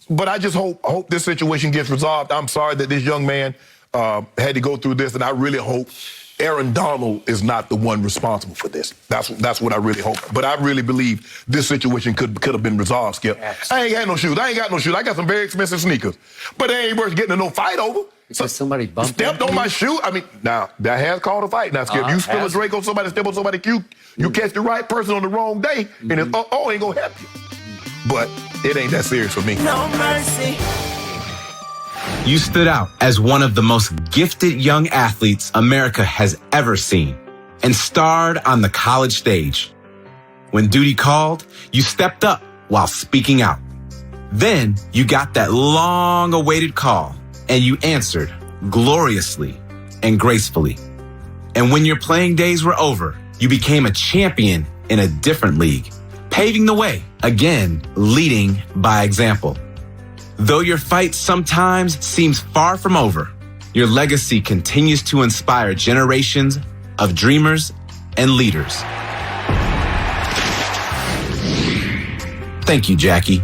But I just hope this situation gets resolved. I'm sorry that this young man had to go through this, and I really hope Aaron Donald is not the one responsible for this. That's what I really hope. But I really believe this situation could have been resolved, Skip. I ain't got no shoes. I got some very expensive sneakers. But they ain't worth getting in no fight over. Because somebody bumped stepped on my shoe. I mean, now, that has called a fight. Now, Skip, you spill a drink on somebody, step on somebody, you catch the right person on the wrong day, and it ain't going to help you. But it ain't that serious for me. No mercy. You stood out as one of the most gifted young athletes America has ever seen and starred on the college stage. When duty called, you stepped up while speaking out. Then you got that long-awaited call, and you answered gloriously and gracefully. And when your playing days were over, you became a champion in a different league, paving the way, again, leading by example. Though your fight sometimes seems far from over, your legacy continues to inspire generations of dreamers and leaders. Thank you, Jackie.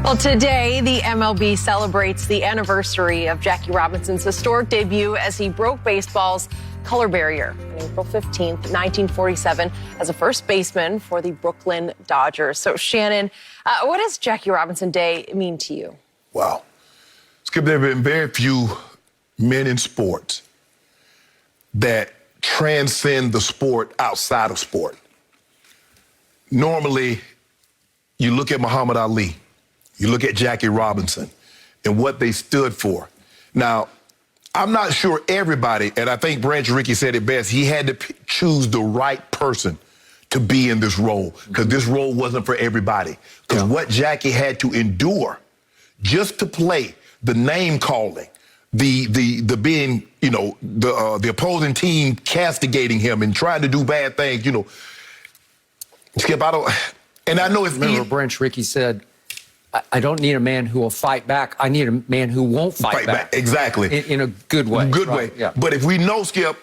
Well, today, the MLB celebrates the anniversary of Jackie Robinson's historic debut as he broke baseball's color barrier on April 15th, 1947, as a first baseman for the Brooklyn Dodgers. So, Shannon, what does Jackie Robinson Day mean to you? Wow. Skip, there have been very few men in sports that transcend the sport outside of sport. Normally, you look at Muhammad Ali, you look at Jackie Robinson and what they stood for. Now, I'm not sure everybody, and I think Branch Rickey said it best, he had to choose the right person to be in this role, because this role wasn't for everybody. Because what Jackie had to endure just to play, the name calling, the being, you know, the opposing team castigating him and trying to do bad things, you know. Skip, I know it's... Remember, Branch Rickey said, I don't need a man who will fight back. I need a man who won't fight back. Exactly. In a good way. Good way. Yeah. But if we know, Skip,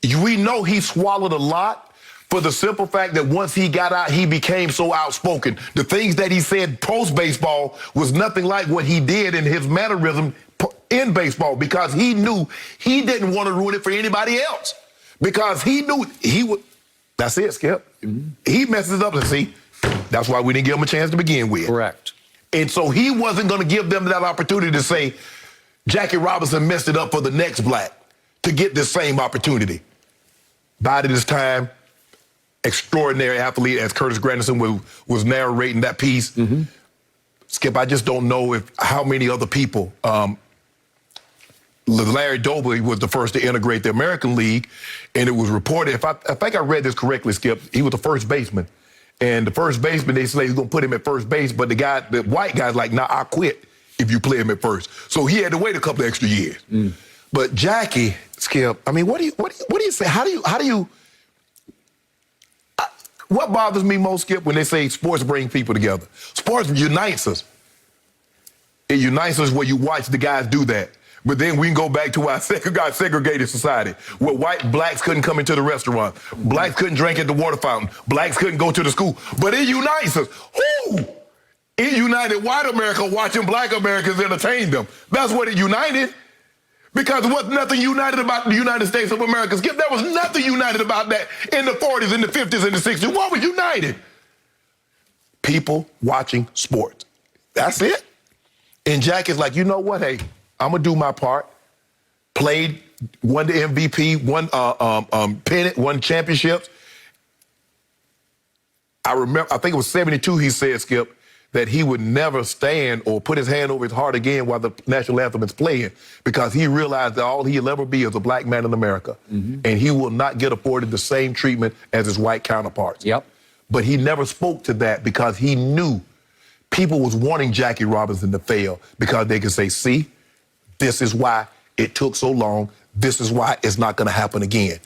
we know he swallowed a lot for the simple fact that once he got out, he became so outspoken. The things that he said post-baseball was nothing like what he did in his mannerism in baseball, because he knew he didn't want to ruin it for anybody else. Because he knew he would... That's it, Skip. Mm-hmm. He messes up and see... That's why we didn't give him a chance to begin with. Correct. And so he wasn't going to give them that opportunity to say, Jackie Robinson messed it up for the next black to get this same opportunity. Bided his time, extraordinary athlete, as Curtis Granderson was narrating that piece. Mm-hmm. Skip, I just don't know how many other people. Larry Doby was the first to integrate the American League, and it was reported, I think I read this correctly, Skip, he was the first baseman. And the first baseman, they say he's going to put him at first base, but the white guy's like, nah, I'll quit if you play him at first. So he had to wait a couple of extra years. Mm. But Jackie, Skip, I mean, what do you say? How do you what bothers me most, Skip, when they say sports bring people together? Sports unites us. It unites us where you watch the guys do that. But then we can go back to our segregated society, where blacks couldn't come into the restaurant, blacks couldn't drink at the water fountain, blacks couldn't go to the school. But it unites us. Who? It united white America watching black Americans entertain them. That's what it united. Because there was nothing united about the United States of America. Skip, there was nothing united about that in the 40s, in the 50s, and the 60s. What was united? People watching sports. That's it. And Jackie's like, you know what, hey, I'm going to do my part. Played, won the MVP, won pennant, won championships. I think it was 72, he said, Skip, that he would never stand or put his hand over his heart again while the national anthem is playing, because he realized that all he'll ever be is a black man in America. Mm-hmm. And he will not get afforded the same treatment as his white counterparts. Yep. But he never spoke to that because he knew people was wanting Jackie Robinson to fail, because they could say, see, this is why it took so long. This is why it's not going to happen again.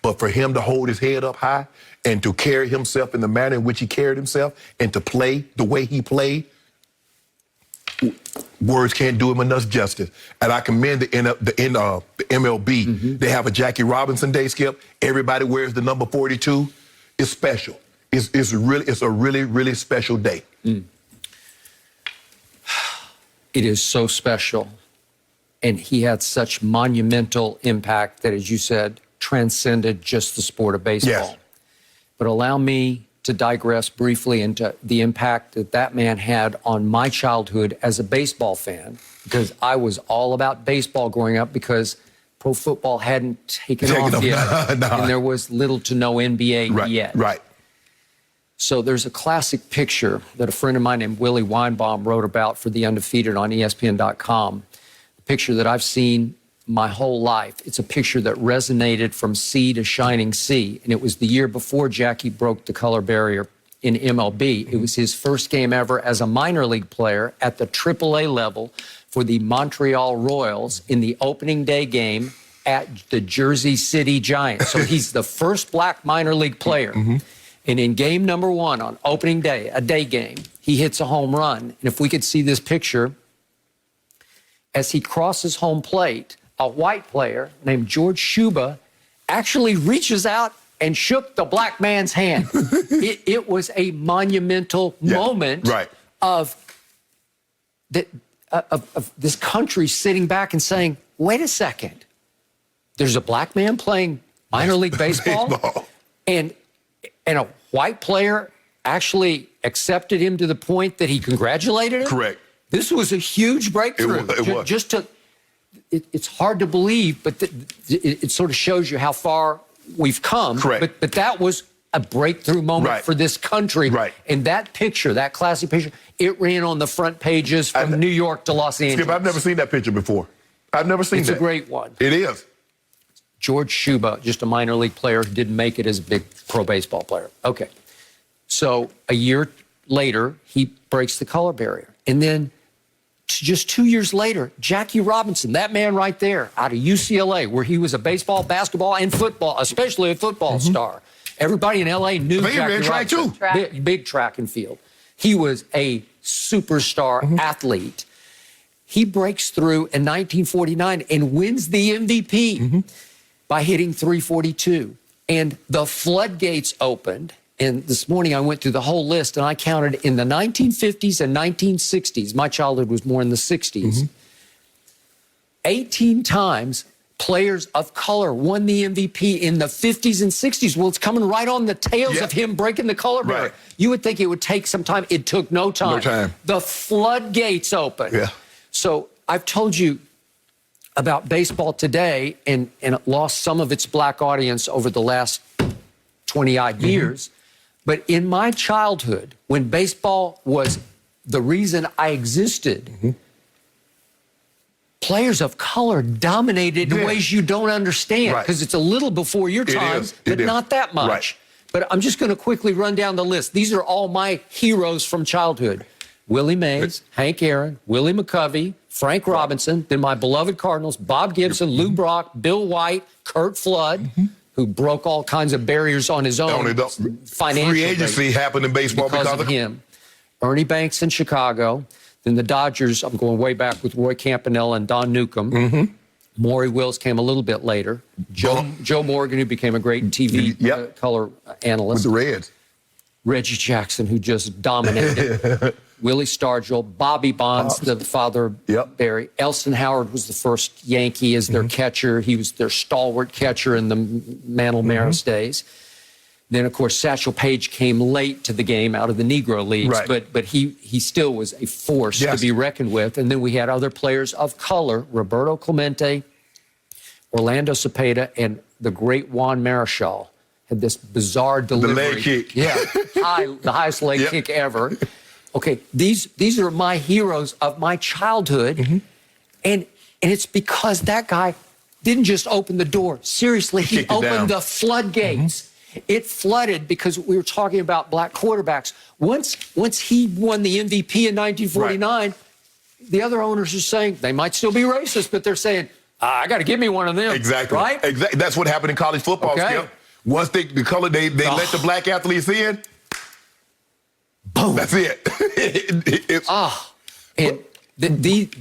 But for him to hold his head up high and to carry himself in the manner in which he carried himself and to play the way he played, words can't do him enough justice. And I commend the MLB. Mm-hmm. They have a Jackie Robinson Day, Skip. Everybody wears the number 42. It's special. It's a really, really special day. Mm. It is so special. And he had such monumental impact that, as you said, transcended just the sport of baseball. Yes. But allow me to digress briefly into the impact that man had on my childhood as a baseball fan, because I was all about baseball growing up, because pro football hadn't taken off yet. No. And there was little to no NBA yet. Right. So there's a classic picture that a friend of mine named Willie Weinbaum wrote about for The Undefeated on ESPN.com. A picture that I've seen my whole life. It's a picture that resonated from sea to shining sea. And it was the year before Jackie broke the color barrier in MLB. It was his first game ever as a minor league player at the AAA level for the Montreal Royals in the opening day game at the Jersey City Giants. So he's the first black minor league player. Mm-hmm. And in game number 1 on opening day, a day game, he hits a home run. And if we could see this picture, as he crosses home plate, a white player named George Shuba actually reaches out and shook the black man's hand. It was a monumental moment of this country sitting back and saying, wait a second, there's a black man playing minor league baseball? And a white player actually accepted him to the point that he congratulated him? Correct. This was a huge breakthrough. It was. It's hard to believe, but it sort of shows you how far we've come. Correct. But that was a breakthrough moment for this country. Right. And that picture, that classy picture, it ran on the front pages from New York to Los Angeles. Skip, I've never seen that picture before. I've never seen that. It's a great one. It is. George Shuba, just a minor league player who didn't make it as a big pro baseball player. Okay. So a year later, he breaks the color barrier. And then just 2 years later, Jackie Robinson, that man right there out of UCLA, where he was a baseball, basketball, and football, especially a football star. Everybody in L.A. knew Jackie Robinson. Big track and field. He was a superstar athlete. He breaks through in 1949 and wins the MVP by hitting .342. And the floodgates opened. And this morning I went through the whole list and I counted in the 1950s and 1960s. My childhood was more in the 60s. 18 times players of color won the MVP in the 50s and 60s. Well, it's coming right on the tails of him breaking the color barrier. Right. You would think it would take some time. It took no time. No time. The floodgates opened. Yeah. So I've told you about baseball today, and it lost some of its black audience over the last 20-odd years. But in my childhood, when baseball was the reason I existed, players of color dominated in ways you don't understand, because it's a little before your time, but not that much. Right. But I'm just going to quickly run down the list. These are all my heroes from childhood. Willie Mays, Hank Aaron, Willie McCovey, Frank Robinson, then my beloved Cardinals, Bob Gibson, Lou Brock, Bill White, Curt Flood, who broke all kinds of barriers on his own. Financial free agency happened in baseball because of him. Ernie Banks in Chicago. Then the Dodgers, I'm going way back with Roy Campanella and Don Newcomb. Maury Wills came a little bit later. Joe Morgan, who became a great TV color analyst. With the Reds. Reggie Jackson, who just dominated. Willie Stargell, Bobby Bonds, the father of Barry. Elston Howard was the first Yankee as their catcher. He was their stalwart catcher in the Mantle Maris days. Then, of course, Satchel Paige came late to the game out of the Negro Leagues, but he still was a force to be reckoned with. And then we had other players of color, Roberto Clemente, Orlando Cepeda, and the great Juan Marichal. Had this bizarre delivery. The leg kick. The highest leg kick ever. Okay, these are my heroes of my childhood, and it's because that guy didn't just open the door. Seriously, he opened the floodgates. It flooded because we were talking about black quarterbacks. Once he won the MVP in 1949, the other owners are saying, they might still be racist, but they're saying, I got to give me one of them. Exactly. Right? Exactly. That's what happened in college football, Skip. Once they let the black athletes in, boom. That's it.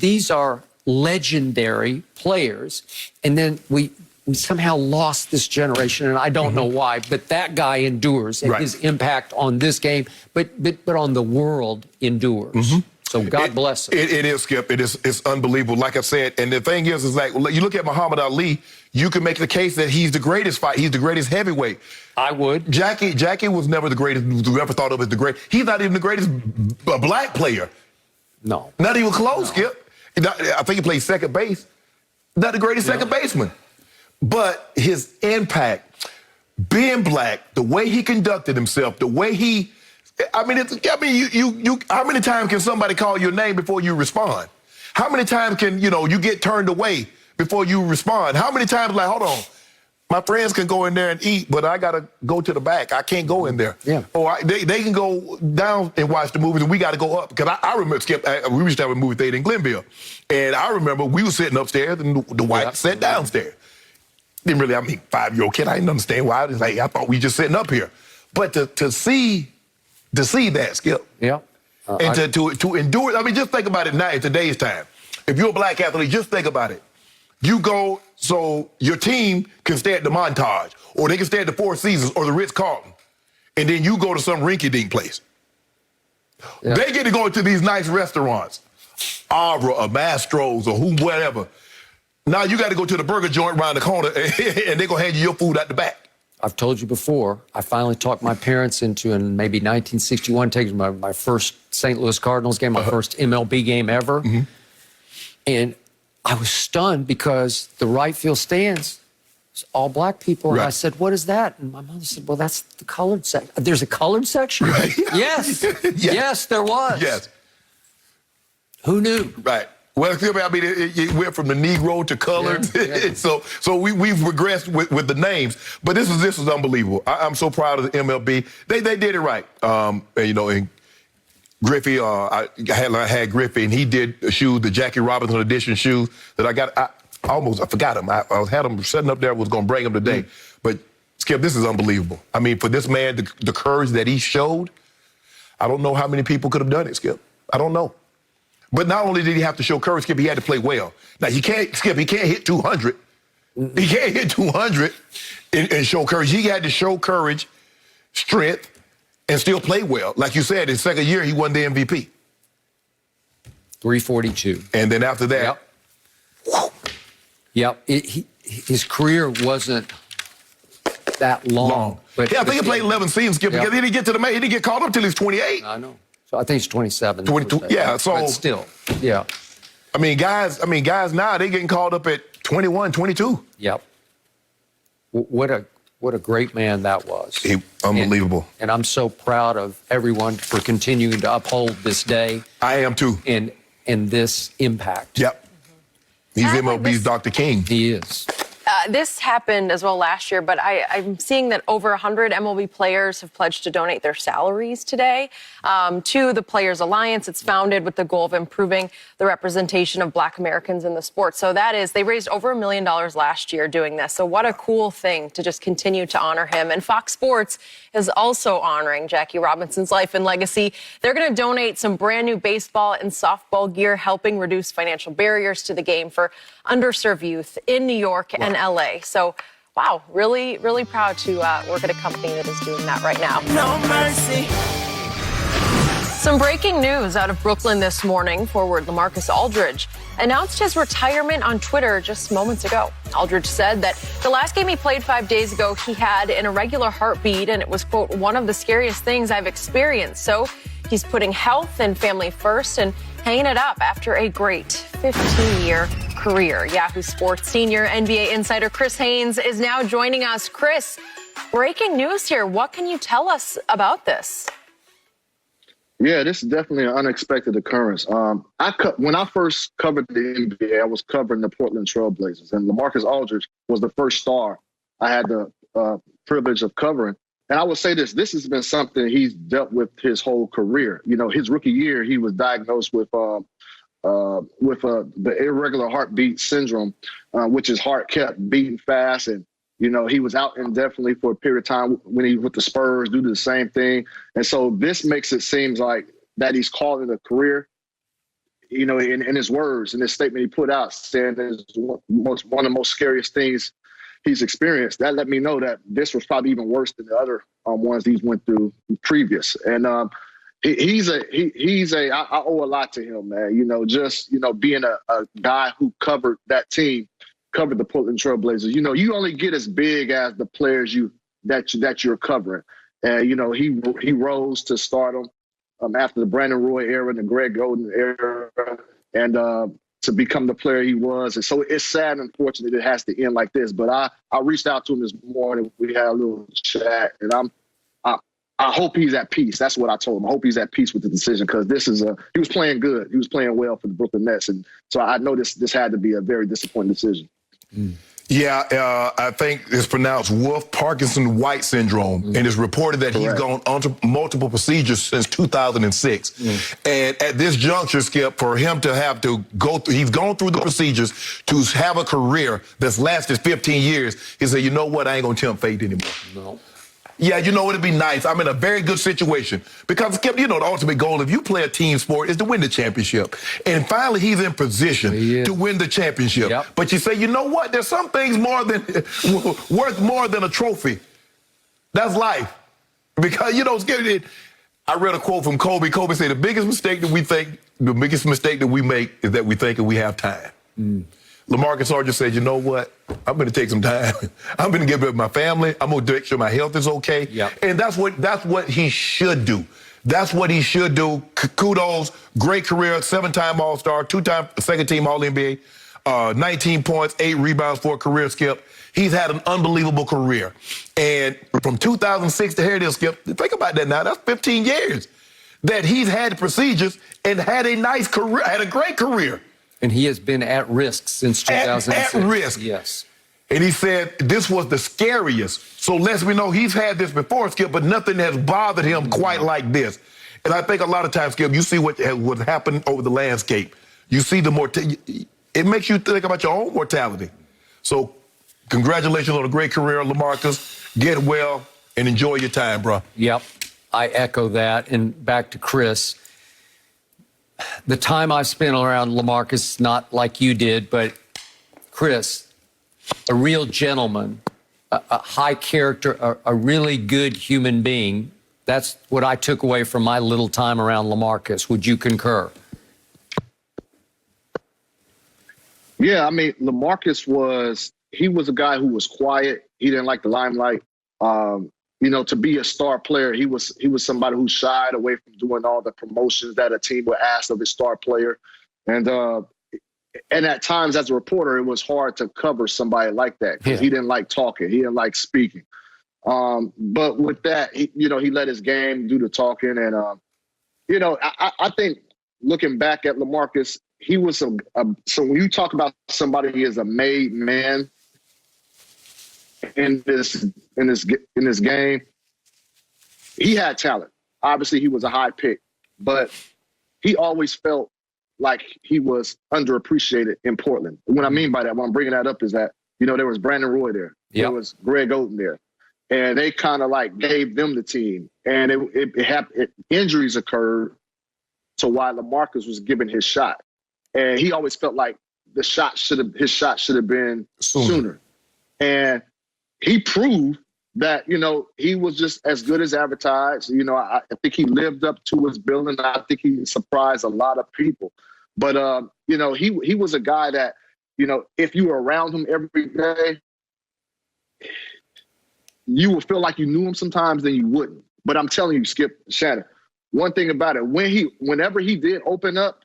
These are legendary players. And then we somehow lost this generation, and I don't know why, but that guy endures, and his impact on this game, but on the world endures. So God bless him. It is, Skip. It's unbelievable. Like I said, and the thing is like, you look at Muhammad Ali, you can make the case that he's the greatest He's the greatest heavyweight. I would. Jackie was never the greatest, whoever thought of as the greatest. He's not even the greatest black player. No. Not even close, Skip. I think he played second base. Not the greatest second baseman. But his impact, being black, the way he conducted himself, the way he, how many times can somebody call your name before you respond? How many times can, you get turned away before you respond? How many times, like, hold on, my friends can go in there and eat, but I got to go to the back. I can't go in there. Yeah. Or they can go down and watch the movies, and we got to go up. Because I remember, Skip, we used to have a movie theater in Glenville. And I remember we were sitting upstairs, and the white sat downstairs. Didn't really, 5-year-old kid, I didn't understand why. It's like, I thought we just sitting up here. But to see that, Skip. Yeah. And to endure it. I mean, just think about it now in today's time. If you're a black athlete, just think about it. You go so your team can stay at the Montage, or they can stay at the Four Seasons or the Ritz-Carlton, and then you go to some rinky-dink place. Yeah. They get to go to these nice restaurants, Avra or Mastro's or whatever. Now you got to go to the burger joint around the corner, and they're going to hand you your food out the back. I've told you before, I finally talked my parents into, in maybe 1961, taking my first St. Louis Cardinals game, my first MLB game ever. Mm-hmm. And I was stunned because the right field stands was all black people. And I said, what is that? And my mother said, well, that's the colored section. There's a colored section? Right. Yes. Yes, there was. Yes. Who knew? Right. Well, I mean, it went from the Negro to colored. Yeah. So we've regressed with the names. But this is unbelievable. I'm so proud of the MLB. They did it right. And, you know, and Griffey, I had Griffey, and he did shoes, the Jackie Robinson edition shoes that I got. I forgot them. I had them setting up there, was going to bring them today. But, Skip, this is unbelievable. I mean, for this man, the courage that he showed, I don't know how many people could have done it, Skip. I don't know. But not only did he have to show courage, Skip, he had to play well. Now, he can't hit 200. He can't hit 200 and show courage. He had to show courage, strength, and still play well. Like you said, his second year, he won the MVP. 342. And then after that. Yep. His career wasn't that long. But yeah, I think he played 11 seasons, Skip, because he didn't get to the main. He didn't get called up till he was 28. I know. So I think it's 27. 22. Yeah, so. But still, yeah. I mean, guys now, they getting called up at 21, 22. Yep. What a great man that was. Unbelievable. And I'm so proud of everyone for continuing to uphold this day. I am too. And this impact. Yep. He's MLB's Dr. King. He is. This happened as well last year, but I'm seeing that over 100 MLB players have pledged to donate their salaries today to the Players Alliance. It's founded with the goal of improving the representation of Black Americans in the sport. So they raised over $1 million last year doing this. So what a cool thing to just continue to honor him. And Fox Sports is also honoring Jackie Robinson's life and legacy. They're going to donate some brand new baseball and softball gear, helping reduce financial barriers to the game for underserved youth in New York and LA. So, wow, really, really proud to work at a company that is doing that right now. No mercy. Some breaking news out of Brooklyn this morning. Forward LaMarcus Aldridge announced his retirement on Twitter just moments ago. Aldridge said that the last game he played 5 days ago, he had an irregular heartbeat, and it was, quote, one of the scariest things I've experienced. So he's putting health and family first and hanging it up after a great 15-year career. Yahoo Sports senior NBA insider Chris Haynes is now joining us. Chris, breaking news here. What can you tell us about this? Yeah, this is definitely an unexpected occurrence. When I first covered the NBA, I was covering the Portland Trail Blazers, and LaMarcus Aldridge was the first star I had the privilege of covering. And I will say this has been something he's dealt with his whole career. You know, his rookie year, he was diagnosed with the irregular heartbeat syndrome, which his heart kept beating fast. And, you know, he was out indefinitely for a period of time when he was with the Spurs due to the same thing. And so this makes it seem like that he's calling it a career. You know, in his words, in his statement he put out, saying it's one of the most scariest things he's experienced. That let me know that this was probably even worse than the other ones he's went through previous. And I owe a lot to him, man. You know, just, you know, being a guy who covered that team, covered the Portland Trail Blazers. You know, you only get as big as the players that you're covering. And, you know, he rose to stardom after the Brandon Roy era and the Greg Oden era, and to become the player he was. And so it's sad and unfortunate it has to end like this. But I reached out to him this morning. We had a little chat, and I hope he's at peace. That's what I told him. I hope he's at peace with the decision, because he was playing good. He was playing well for the Brooklyn Nets. And so I know this had to be a very disappointing decision. Yeah, I think it's pronounced Wolff-Parkinson-White syndrome, and it's reported that he's gone onto multiple procedures since 2006. And at this juncture, Skip, for him to have to go through, he's gone through the procedures to have a career that's lasted 15 years, he said, you know what, I ain't going to tempt fate anymore. No. Yeah, you know, it'd be nice. I'm in a very good situation because, Skip, you know, the ultimate goal, if you play a team sport, is to win the championship. And finally, he's in position to win the championship. Yep. But you say, you know what? There's some things worth more than a trophy. That's life. Because, you know, Skip, I read a quote from Kobe. Kobe said, the biggest mistake that we make is that we think that we have time. LaMarcus Aldridge said, you know what? I'm going to take some time. I'm going to give it to my family. I'm going to make sure my health is okay. Yep. And that's what he should do. That's what he should do. Kudos. Great career. 7-time All-Star, 2-time second-team All-NBA, 19 points, 8 rebounds for a career, Skip. He's had an unbelievable career. And from 2006 to here it is, Skip, think about that now. That's 15 years that he's had procedures and had a nice career, had a great career. And he has been at risk since 2006. At risk. Yes. And he said this was the scariest. So lets me know he's had this before, Skip, but nothing has bothered him quite like this. And I think a lot of times, Skip, you see what happened over the landscape. You see the mortality. It makes you think about your own mortality. So congratulations on a great career, LaMarcus. Get well and enjoy your time, bro. Yep. I echo that. And back to Chris. The time I've spent around LaMarcus, not like you did, but Chris, a real gentleman, a high character, a really good human being. That's what I took away from my little time around LaMarcus. Would you concur? Yeah, I mean, LaMarcus was a guy who was quiet. He didn't like the limelight. You know, to be a star player, he was somebody who shied away from doing all the promotions that a team would ask of his star player. And at times as a reporter, it was hard to cover somebody like that because he didn't like talking. He didn't like speaking. But with that, he let his game do the talking. And, you know, I think looking back at LaMarcus, he was so when you talk about somebody as a made man in this game, he had talent. Obviously, he was a high pick, but he always felt like he was underappreciated in Portland. And what I mean by that, what I'm bringing that up is that, you know, there was Brandon Roy there. Yep. There was Greg Oden there. And they kind of like gave them the team. And injuries occurred to why LaMarcus was given his shot. And he always felt like his shot should have been sooner. And he proved that, you know, he was just as good as advertised. You know, I think he lived up to his billing. I think he surprised a lot of people. But, you know, he was a guy that, you know, if you were around him every day, you would feel like you knew him sometimes, then you wouldn't. But I'm telling you, Skip, Shannon, one thing about it, whenever he did open up,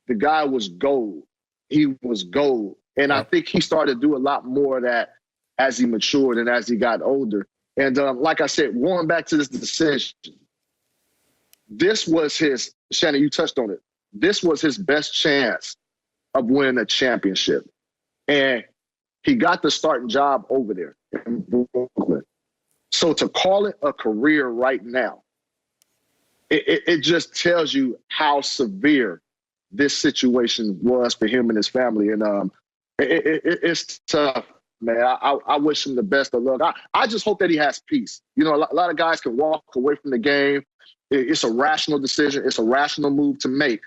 the guy was gold. He was gold. And I think he started to do a lot more of that as he matured and as he got older. And like I said, going back to this decision, this was his, Shannon, you touched on it, this was his best chance of winning a championship. And he got the starting job over there in Brooklyn. So to call it a career right now, it just tells you how severe this situation was for him and his family. And it's tough, man. I wish him the best of luck. I just hope that he has peace. You know, a lot of guys can walk away from the game. It's a rational decision. It's a rational move to make.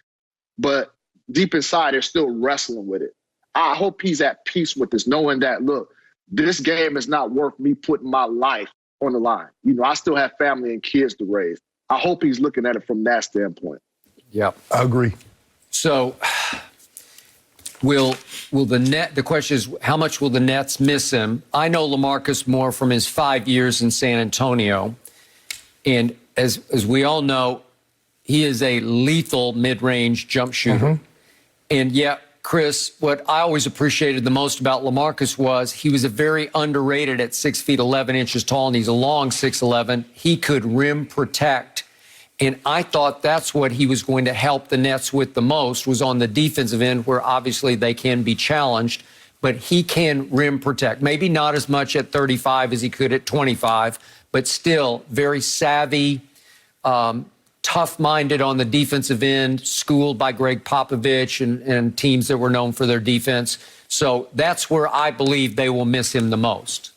But deep inside, they're still wrestling with it. I hope he's at peace with this, knowing that, look, this game is not worth me putting my life on the line. You know, I still have family and kids to raise. I hope he's looking at it from that standpoint. Yeah, I agree. So will the question is, how much will the Nets miss him? I know LaMarcus more from his 5 years in San Antonio. And as we all know, he is a lethal mid-range jump shooter. Mm-hmm. And yet, Chris, what I always appreciated the most about LaMarcus was he was a very underrated at 6 feet 11 inches tall, and he's a long 6'11". He could rim protect. And I thought that's what he was going to help the Nets with the most, was on the defensive end, where obviously they can be challenged, but he can rim protect. Maybe not as much at 35 as he could at 25, but still very savvy, tough-minded on the defensive end, schooled by Greg Popovich and teams that were known for their defense. So that's where I believe they will miss him the most.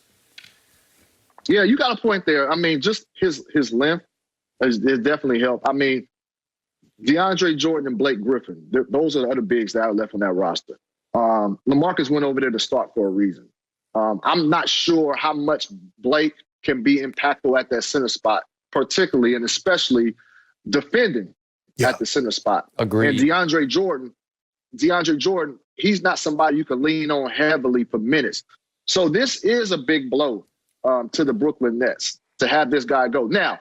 Yeah, you got a point there. I mean, just his length has definitely helped. I mean, DeAndre Jordan and Blake Griffin, those are the other bigs that are left on that roster. LaMarcus went over there to start for a reason. I'm not sure how much Blake can be impactful at that center spot, particularly and especially defending at the center spot. Agreed. And DeAndre Jordan, he's not somebody you can lean on heavily for minutes. So this is a big blow to the Brooklyn Nets to have this guy go. Now,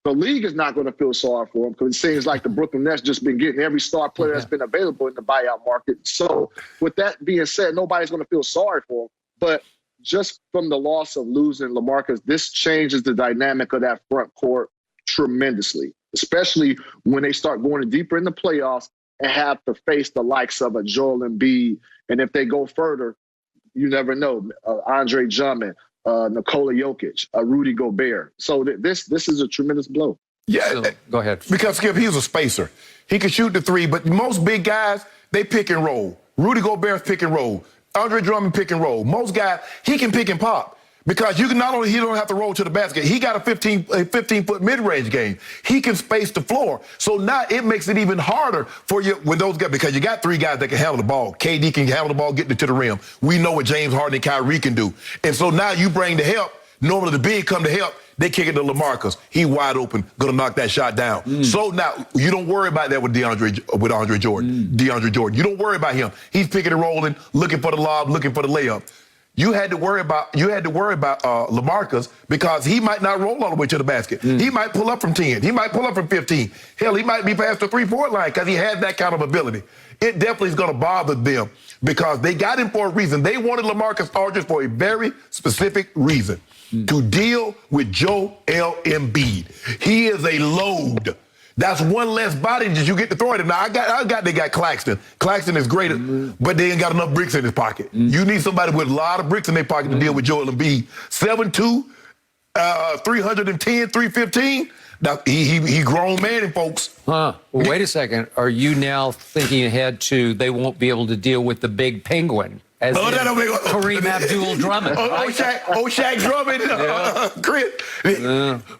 the league is not going to feel sorry for him because it seems like the Brooklyn Nets just been getting every star player that's been available in the buyout market. So with that being said, nobody's going to feel sorry for him. But just from the loss of losing LaMarcus, this changes the dynamic of that front court tremendously, especially when they start going deeper in the playoffs and have to face the likes of a Joel Embiid. And if they go further, you never know, Andre Drummond, Nikola Jokic, Rudy Gobert. So this is a tremendous blow. Yeah, So, go ahead. because Skip, he was a spacer. He could shoot the three, but most big guys, they pick and roll. Rudy Gobert's pick and roll. Andre Drummond pick and roll. Most guys, he can pick and pop. Because you can not only he don't have to roll to the basket, he got a 15-foot mid-range game. He can space the floor. So now it makes it even harder for you with those guys because you got three guys that can handle the ball. KD can handle the ball, getting it to the rim. We know what James Harden and Kyrie can do. And so now you bring the help. Normally the big come to help. They kick it to LaMarcus. He wide open, gonna knock that shot down. So now you don't worry about that with Andre Jordan. DeAndre Jordan. You don't worry about him. He's picking and rolling, looking for the lob, looking for the layup. You had to worry about LaMarcus because he might not roll all the way to the basket. He might pull up from 10. He might pull up from 15. Hell, he might be past the 3-point line because he has that kind of ability. It definitely is going to bother them because they got him for a reason. They wanted LaMarcus Aldridge for a very specific reason, to deal with Joel Embiid. He is a load. That's one less body that you get to throw at him. Now, they got Claxton. Claxton is great, but they ain't got enough bricks in his pocket. You need somebody with a lot of bricks in their pocket to deal with Joel Embiid. 7'2", 310, 315. Now, he grown man, folks. Well, wait a second. Are you now thinking ahead to they won't be able to deal with the big penguin? As Kareem Abdul-Drummond. Shaq Drummond, Chris.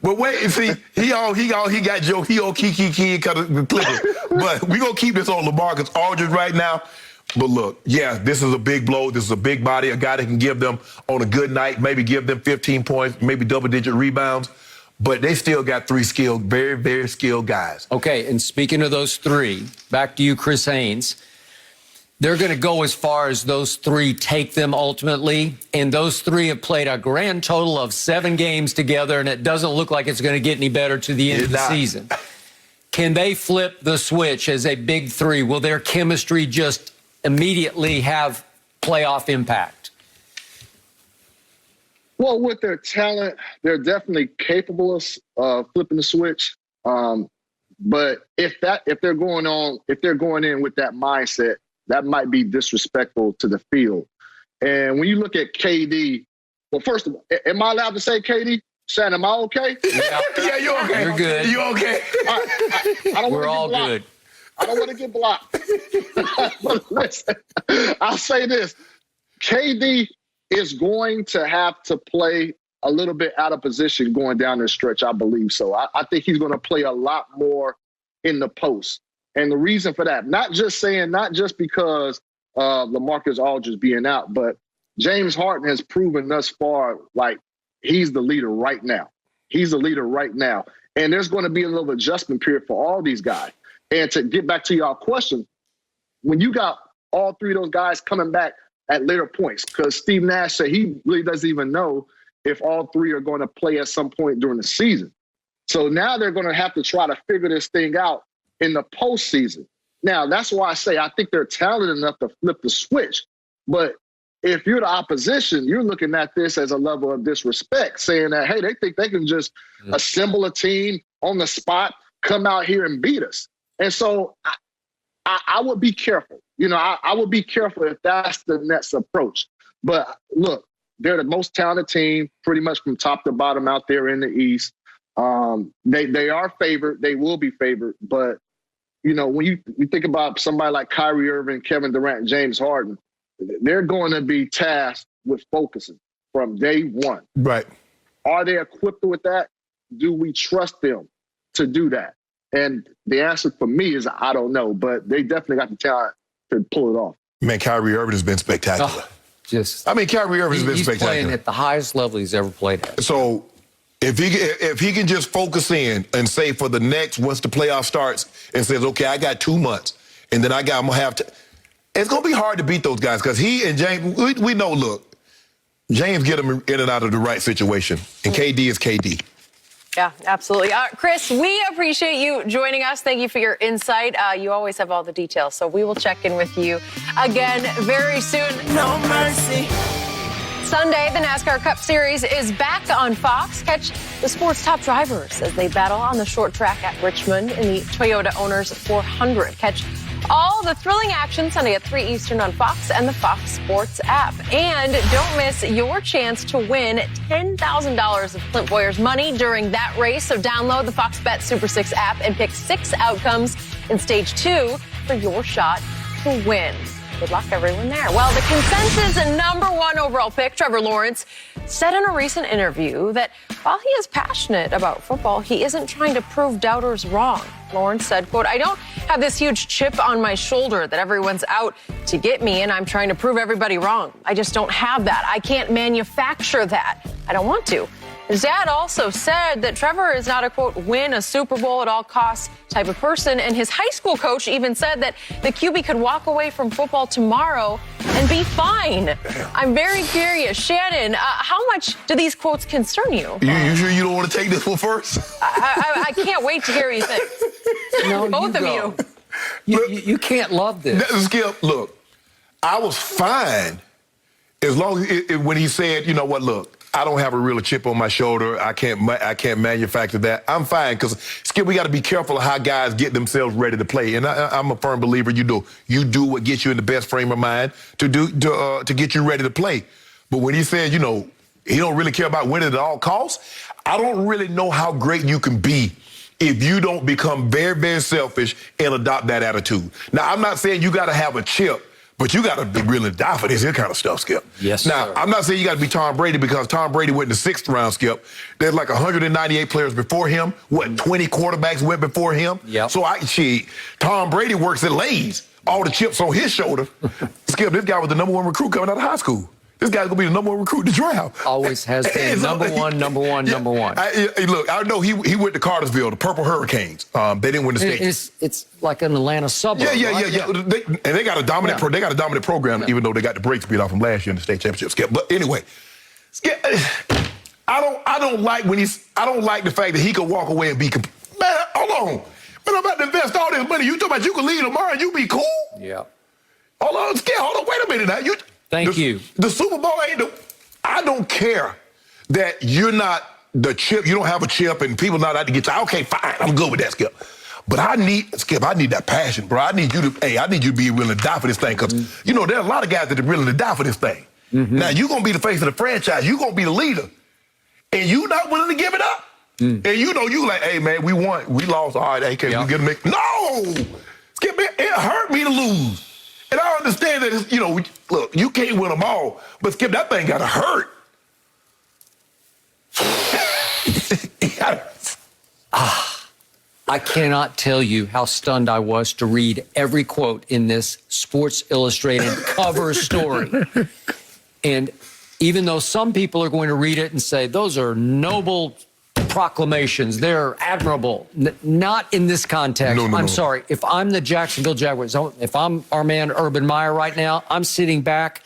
But wait, see, he got Joe. He on Kiki kind of Clippers. But we gonna keep this on LaMarcus Aldridge right now. But look, yeah, this is a big blow. This is a big body, a guy that can give them on a good night, maybe give them 15 points, maybe double-digit rebounds. But they still got three skilled, very, very skilled guys. Okay, and speaking of those three, back to you, Chris Haynes. They're going to go as far as those three take them ultimately. And those three have played a grand total of 7 games together, and it doesn't look like it's going to get any better to the end of the season. Can they flip the switch as a big three? Will their chemistry just immediately have playoff impact? Well, with their talent, they're definitely capable of flipping the switch. But if they're going in with that mindset, that might be disrespectful to the field. And when you look at KD, well, first of all, am I allowed to say KD? Shannon, am I okay? Yeah, you're okay. You're good. You okay? We're all good. I don't want to get blocked. But listen, I'll say this. KD is going to have to play a little bit out of position going down the stretch, I believe so. I think he's going to play a lot more in the post. And the reason for that, not just because LaMarcus Aldridge being out, but James Harden has proven thus far like he's the leader right now. He's the leader right now. And there's going to be a little adjustment period for all these guys. And to get back to y'all question, when you got all three of those guys coming back at later points, because Steve Nash said he really doesn't even know if all three are going to play at some point during the season. So now they're going to have to try to figure this thing out in the postseason. Now, that's why I say I think they're talented enough to flip the switch. But if you're the opposition, you're looking at this as a level of disrespect, saying that, hey, they think they can just assemble a team on the spot, come out here and beat us. And so I would be careful. I would be careful if that's the Nets' approach. But look, they're the most talented team pretty much from top to bottom out there in the East. They are favored. They will be favored. But, when you think about somebody like Kyrie Irving, Kevin Durant, and James Harden, they're going to be tasked with focusing from day one. Right. Are they equipped with that? Do we trust them to do that? And the answer for me is I don't know, but they definitely got the talent to pull it off. Man, Kyrie Irving has been spectacular. Kyrie Irving has been spectacular. He's playing at the highest level he's ever played at. So if he can just focus in and say for the next, once the playoff starts, and says, okay, I got 2 months, and then I'm going to have to. It's going to be hard to beat those guys because he and James, we know, look, James get him in and out of the right situation, and KD is KD. Yeah, absolutely. Chris, we appreciate you joining us. Thank you for your insight. You always have all the details, so we will check in with you again very soon. No mercy. Sunday, the NASCAR Cup Series is back on Fox. Catch the sport's top drivers as they battle on the short track at Richmond in the Toyota Owners 400. Catch all the thrilling action Sunday at 3 Eastern on Fox and the Fox Sports app. And don't miss your chance to win $10,000 of Clint Boyer's money during that race. So download the Fox Bet Super 6 app and pick 6 outcomes in Stage 2 for your shot to win. Good luck, everyone there. Well, the consensus #1 overall pick, Trevor Lawrence, said in a recent interview that while he is passionate about football, he isn't trying to prove doubters wrong. Lawrence said, quote, I don't have this huge chip on my shoulder that everyone's out to get me and I'm trying to prove everybody wrong. I just don't have that. I can't manufacture that. I don't want to. His dad also said that Trevor is not a, quote, win a Super Bowl at all costs type of person. And his high school coach even said that the QB could walk away from football tomorrow and be fine. I'm very curious. Shannon, how much do these quotes concern you? You sure you don't want to take this one first? I can't wait to hear what you think. No, Both of you. You can't love this. Skip, look, I was fine as long as when he said, you know what, look, I don't have a real chip on my shoulder. I can't manufacture that. I'm fine because, Skip, we got to be careful of how guys get themselves ready to play. And I'm a firm believer you do what gets you in the best frame of mind to get you ready to play. But when he said, you know, he don't really care about winning at all costs, I don't really know how great you can be if you don't become very, very selfish and adopt that attitude. Now, I'm not saying you got to have a chip, but you got to be really die for this kind of stuff, Skip. Yes, now, sir. I'm not saying you got to be Tom Brady because Tom Brady went in the 6th round, Skip. There's like 198 players before him. 20 quarterbacks went before him? Yep. So Tom Brady works at Lay's. All the chips on his shoulder. Skip, this guy was the #1 recruit coming out of high school. This guy's going to be the #1 recruit in the draft. Always has been number one. Look, I know he went to Cartersville, the Purple Hurricanes. They didn't win the state. It's like an Atlanta suburb. Yeah. They got a dominant program, even though they got the brakes beat off from last year in the state championship. Skip. But anyway, Skip, I don't like the fact that he could walk away and be man, hold on. Man, I'm about to invest all this money. You talking about you can leave tomorrow and you be cool? Yeah. Hold on, Skip, wait a minute now. Thank you. The Super Bowl ain't I don't care that you're not the chip. You don't have a chip and people not out to get you. Okay, fine. I'm good with that, Skip. But I need that passion, bro. I need you to be willing to die for this thing because, you know, there are a lot of guys that are willing to die for this thing. Mm-hmm. Now, you're going to be the face of the franchise. You're going to be the leader. And you not willing to give it up. And you know, you like, hey, man, we won. We lost. All right, hey, can we get a No! Skip, it hurt me to lose. And I understand that, you know, look, you can't win them all, but Skip, that thing got to hurt. I cannot tell you how stunned I was to read every quote in this Sports Illustrated cover story. And even though some people are going to read it and say, those are noble proclamations, they're admirable. Not in this context. No. I'm sorry. If I'm the Jacksonville Jaguars, if I'm our man Urban Meyer right now, I'm sitting back.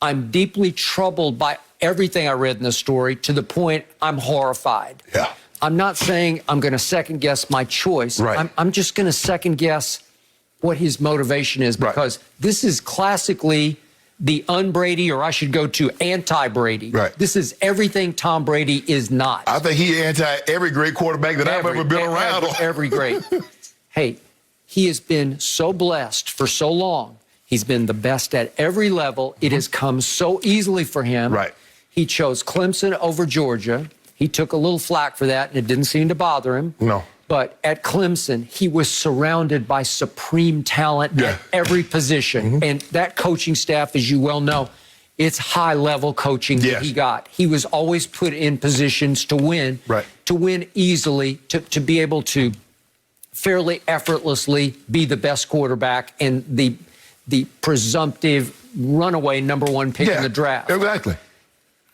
I'm deeply troubled by everything I read in the story to the point I'm horrified. Yeah. I'm not saying I'm going to second guess my choice. Right. I'm just going to second guess what his motivation is because this is classically the un-Brady, or I should go to anti-Brady. Right. This is everything Tom Brady is not. I think he anti every great quarterback that I've ever been around. Every great. Hey, he has been so blessed for so long. He's been the best at every level. It has come so easily for him. Right. He chose Clemson over Georgia. He took a little flack for that, and it didn't seem to bother him. No. But at Clemson, he was surrounded by supreme talent at every position. And that coaching staff, as you well know, It's high-level coaching that he got. He was always put in positions to win, to win easily, to be able to fairly effortlessly be the best quarterback and the presumptive runaway number one pick in the draft. Exactly.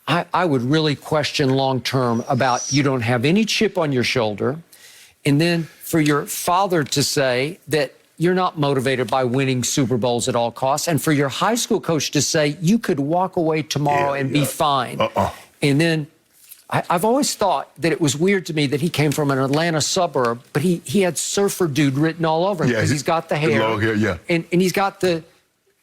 I would really question long-term about you don't have any chip on your shoulder, and then for your father to say that you're not motivated by winning Super Bowls at all costs, and for your high school coach to say you could walk away tomorrow and be fine. And then I've always thought that it was weird to me that he came from an Atlanta suburb, but he had surfer dude written all over him because he's got the hair, long hair, and he's got the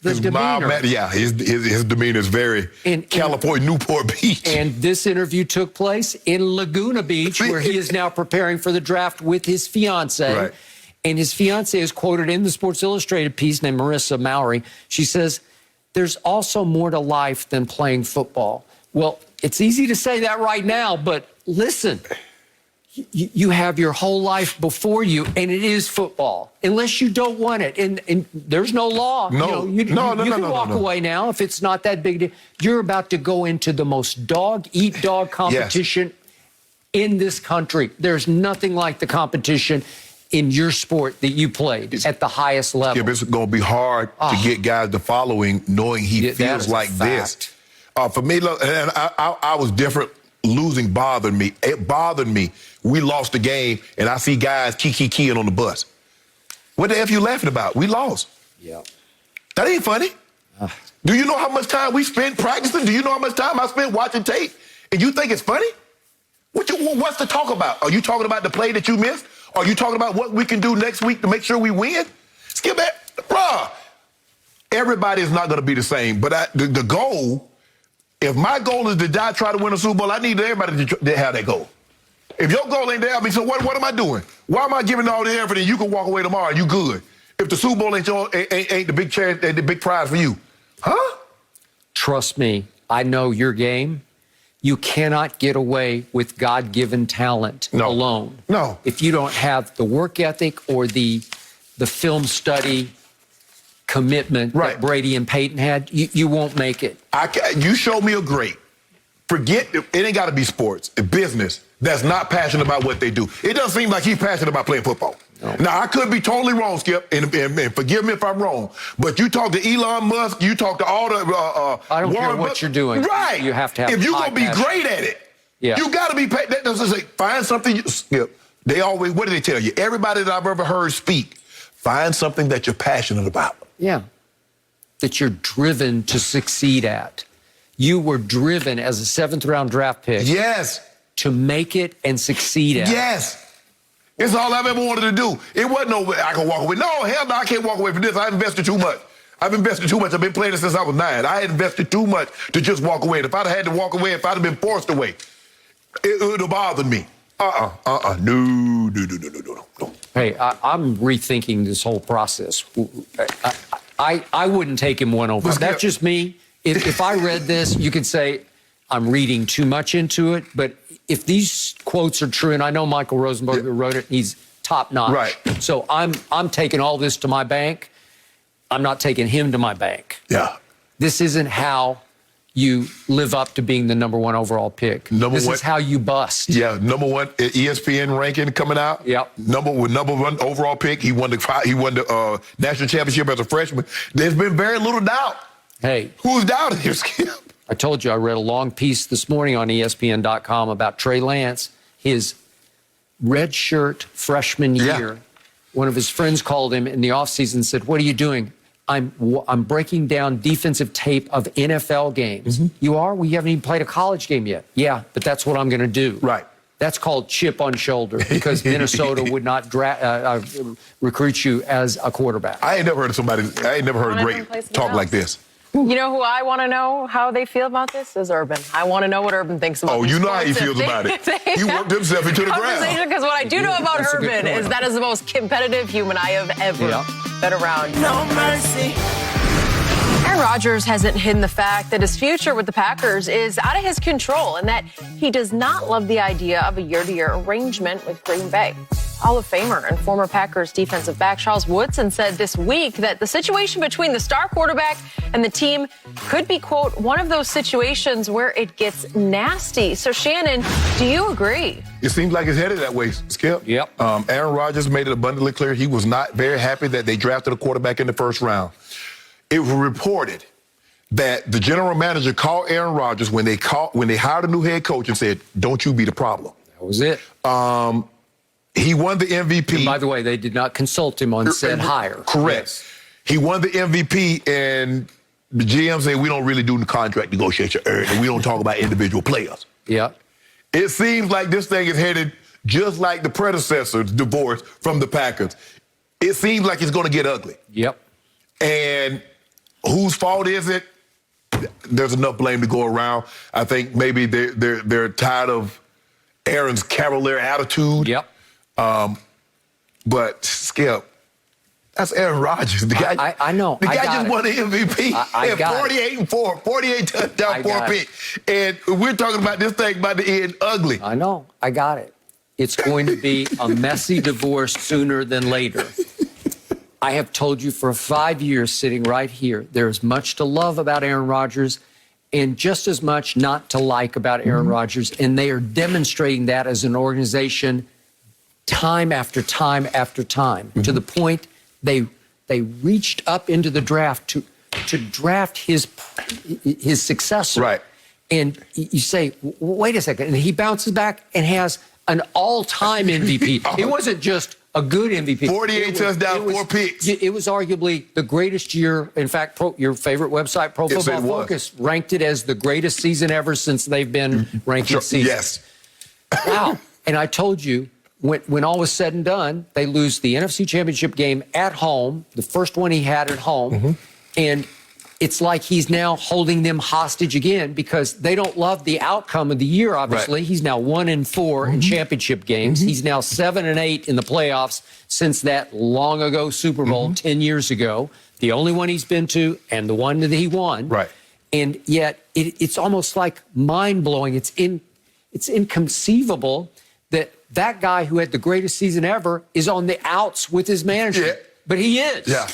demeanor. His demeanor is very California, Newport Beach. And this interview took place in Laguna Beach, where he is now preparing for the draft with his fiancée. Right. And his fiancée is quoted in the Sports Illustrated piece named Marissa Mowry. She says, there's also more to life than playing football. Well, it's easy to say that right now, but listen, you have your whole life before you, and it is football, unless you don't want it. And there's no law. You can walk away now if it's not that big. You're about to go into the most dog-eat-dog competition in this country. There's nothing like the competition in your sport that you played at the highest level. It's going to be hard to get guys the following, knowing he feels like this. For me, look, and I was different. Losing bothered me. It bothered me. We lost the game, and I see guys keying on the bus. What the F you laughing about? We lost. Yeah. That ain't funny. Do you know how much time we spent practicing? Do you know how much time I spent watching tape? And you think it's funny? What's to talk about? Are you talking about the play that you missed? Are you talking about what we can do next week to make sure we win? Skip that. Bruh. Everybody is not going to be the same. But the goal, if my goal is to try to win a Super Bowl, I need everybody to have that goal. If your goal ain't there, I mean, so what am I doing? Why am I giving all the effort and you can walk away tomorrow and you good? If the Super Bowl ain't the big chance, the big prize for you. Huh? Trust me, I know your game. You cannot get away with God-given talent alone. No. If you don't have the work ethic or the film study commitment that Brady and Peyton had, you won't make it. You show me a great. Forget, it ain't got to be sports, it's business that's not passionate about what they do. It doesn't seem like he's passionate about playing football. No. Now, I could be totally wrong, Skip, and forgive me if I'm wrong, but you talk to Elon Musk, you talk to all the I don't care what you're doing. Right. You have to have if you're going to be great at it, you got to be paid. That doesn't say, find something, Skip. They always, what do they tell you? Everybody that I've ever heard speak, find something that you're passionate about. Yeah. That you're driven to succeed at. You were driven as a 7th-round draft pick. Yes. To make it and succeed at. Yes. It's all I've ever wanted to do. It wasn't no way I can walk away. No, hell no, I can't walk away from this. I invested too much. I've invested too much. I've been playing it since I was 9. I had invested too much to just walk away. And if I'd had to walk away, if I'd have been forced away, it would have bothered me. No. Hey, I'm rethinking this whole process. I wouldn't take him one over. That's just me. If I read this, you could say I'm reading too much into it. But if these quotes are true, and I know Michael Rosenberger wrote it, he's top notch. Right. So I'm taking all this to my bank. I'm not taking him to my bank. Yeah. This isn't how you live up to being the #1 overall pick. This is how you bust. Yeah, #1 ESPN ranking coming out. Yep. #1 overall pick. He won the national championship as a freshman. There's been very little doubt. Hey. Who's doubting you, Skip? I told you I read a long piece this morning on ESPN.com about Trey Lance, his redshirt freshman year. One of his friends called him in the offseason and said, "What are you doing?" I'm breaking down defensive tape of NFL games. You are? Well, you haven't even played a college game yet. Yeah, but that's what I'm going to do. Right. That's called chip on shoulder because Minnesota would not recruit you as a quarterback. I ain't never heard a great talk like this. You know who I want to know how they feel about this is Urban. I want to know what Urban thinks about this. Oh, you know how he feels about it. He worked himself into the ground. Because what I do know about Urban is that is the most competitive human I have ever been around. No mercy. Aaron Rodgers hasn't hidden the fact that his future with the Packers is out of his control and that he does not love the idea of a year-to-year arrangement with Green Bay. Hall of Famer and former Packers defensive back Charles Woodson said this week that the situation between the star quarterback and the team could be, quote, one of those situations where it gets nasty. So, Shannon, do you agree? It seems like it's headed that way, Skip. Yep. Aaron Rodgers made it abundantly clear he was not very happy that they drafted a quarterback in the first round. It was reported that the general manager called Aaron Rodgers when they hired a new head coach and said, "Don't you be the problem." That was it. He won the MVP. And by the way, they did not consult him on said hire. Correct. Yes. He won the MVP, and the GM said, "We don't really do the contract negotiation, and we don't talk about individual players." Yeah. It seems like this thing is headed just like the predecessor's divorce from the Packers. It seems like it's going to get ugly. Yep. And whose fault is it? There's enough blame to go around. I think maybe they're tired of Aaron's cavalier attitude. Yep. But Skip, that's Aaron Rodgers. The guy, I know. The guy just it. won the MVP. I got 48-4, 48 touchdown, 4 picks. And we're talking about this thing about to end ugly. I know. I got it. It's going to be a messy divorce sooner than later. I have told you for 5 years, sitting right here, there's much to love about Aaron Rodgers and just as much not to like about Aaron Rodgers. And they are demonstrating that as an organization time after time after time, to the point they reached up into the draft to draft his successor. Right. And you say, wait a second. And he bounces back and has an all-time MVP. It wasn't just a good MVP. 48 touchdowns, 4 picks. It was arguably the greatest year. In fact, your favorite website, Pro Football Focus, ranked it as the greatest season ever since they've been ranking seasons. Yes. Wow. And I told you, when all was said and done, they lose the NFC Championship game at home, the first one he had at home, and it's like he's now holding them hostage again because they don't love the outcome of the year, obviously. Right. He's now 1-4 in championship games. He's now 7-8 in the playoffs since that long ago Super Bowl 10 years ago, the only one he's been to and the one that he won. Right. And yet it's almost like mind-blowing. It's inconceivable that guy who had the greatest season ever is on the outs with his manager. Yeah. But he is. Yeah.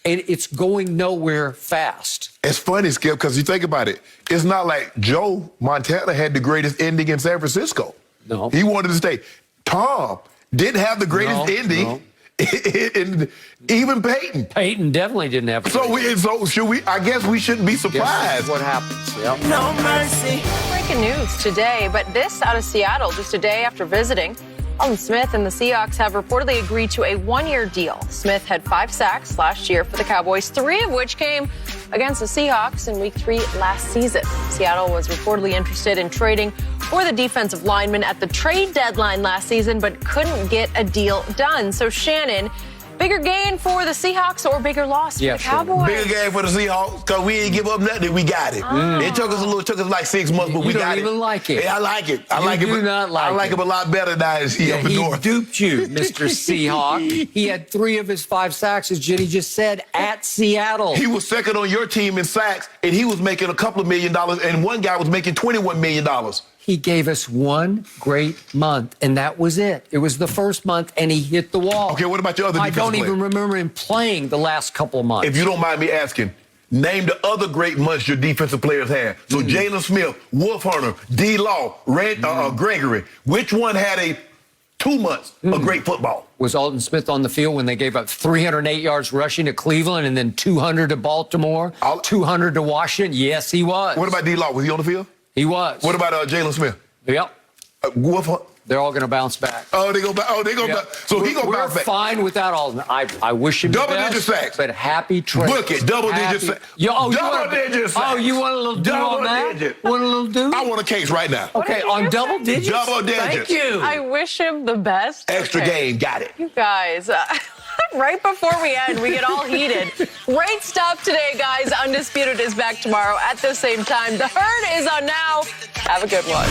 And it's going nowhere fast. It's funny, Skip, because you think about it. It's not like Joe Montana had the greatest ending in San Francisco. No. He wanted to stay. Tom didn't have the greatest ending. No. Even Peyton. Peyton definitely didn't have. So should we? I guess we shouldn't be surprised. That's what happens. Yep. No mercy. Breaking news today, but this out of Seattle, just a day after visiting. Aldon Smith and the Seahawks have reportedly agreed to a one-year deal. Smith had 5 sacks last year for the Cowboys, 3 of which came against the Seahawks in Week 3 last season. Seattle was reportedly interested in trading for the defensive lineman at the trade deadline last season, but couldn't get a deal done. So, Shannon, bigger gain for the Seahawks or bigger loss for the Cowboys? Bigger gain for the Seahawks because we didn't give up nothing. We got it. It took us like 6 months, but we got it. You don't even like it. Yeah, I like it. I like it a lot better now as he up the north. He duped you, Mr. Seahawk. He had 3 of his 5 sacks, as Jenny just said, at Seattle. He was second on your team in sacks, and he was making a couple of $1 million, and one guy was making $21 million. He gave us one great month, and that was it. It was the first month, and he hit the wall. Okay, what about your other defensive I don't even remember him playing the last couple of months. If you don't mind me asking, name the other great months your defensive players had. So Jalen Smith, Wolf Hunter, D-Law, Gregory. Which one had a 2 months of great football? Was Aldon Smith on the field when they gave up 308 yards rushing to Cleveland and then 200 to Baltimore, 200 to Washington? Yes, he was. What about D-Law? Was he on the field? He was. What about Jalen Smith? Yep. They're all going to bounce back. Oh, they go back. So he going to bounce back. We're fine without Aldon. I wish him double-digit sacks. But happy trade. Book it. Double-digit sacks. Double-digit sacks. Oh, you want a little do on that? Want a little do? I want a case right now. Okay, on double digits? Double digits. Thank you. I wish him the best. Extra game. Got it. You guys, right before we end, we get all heated. Great stuff today, guys. Undisputed is back tomorrow at the same time. The Herd is on now. Have a good one.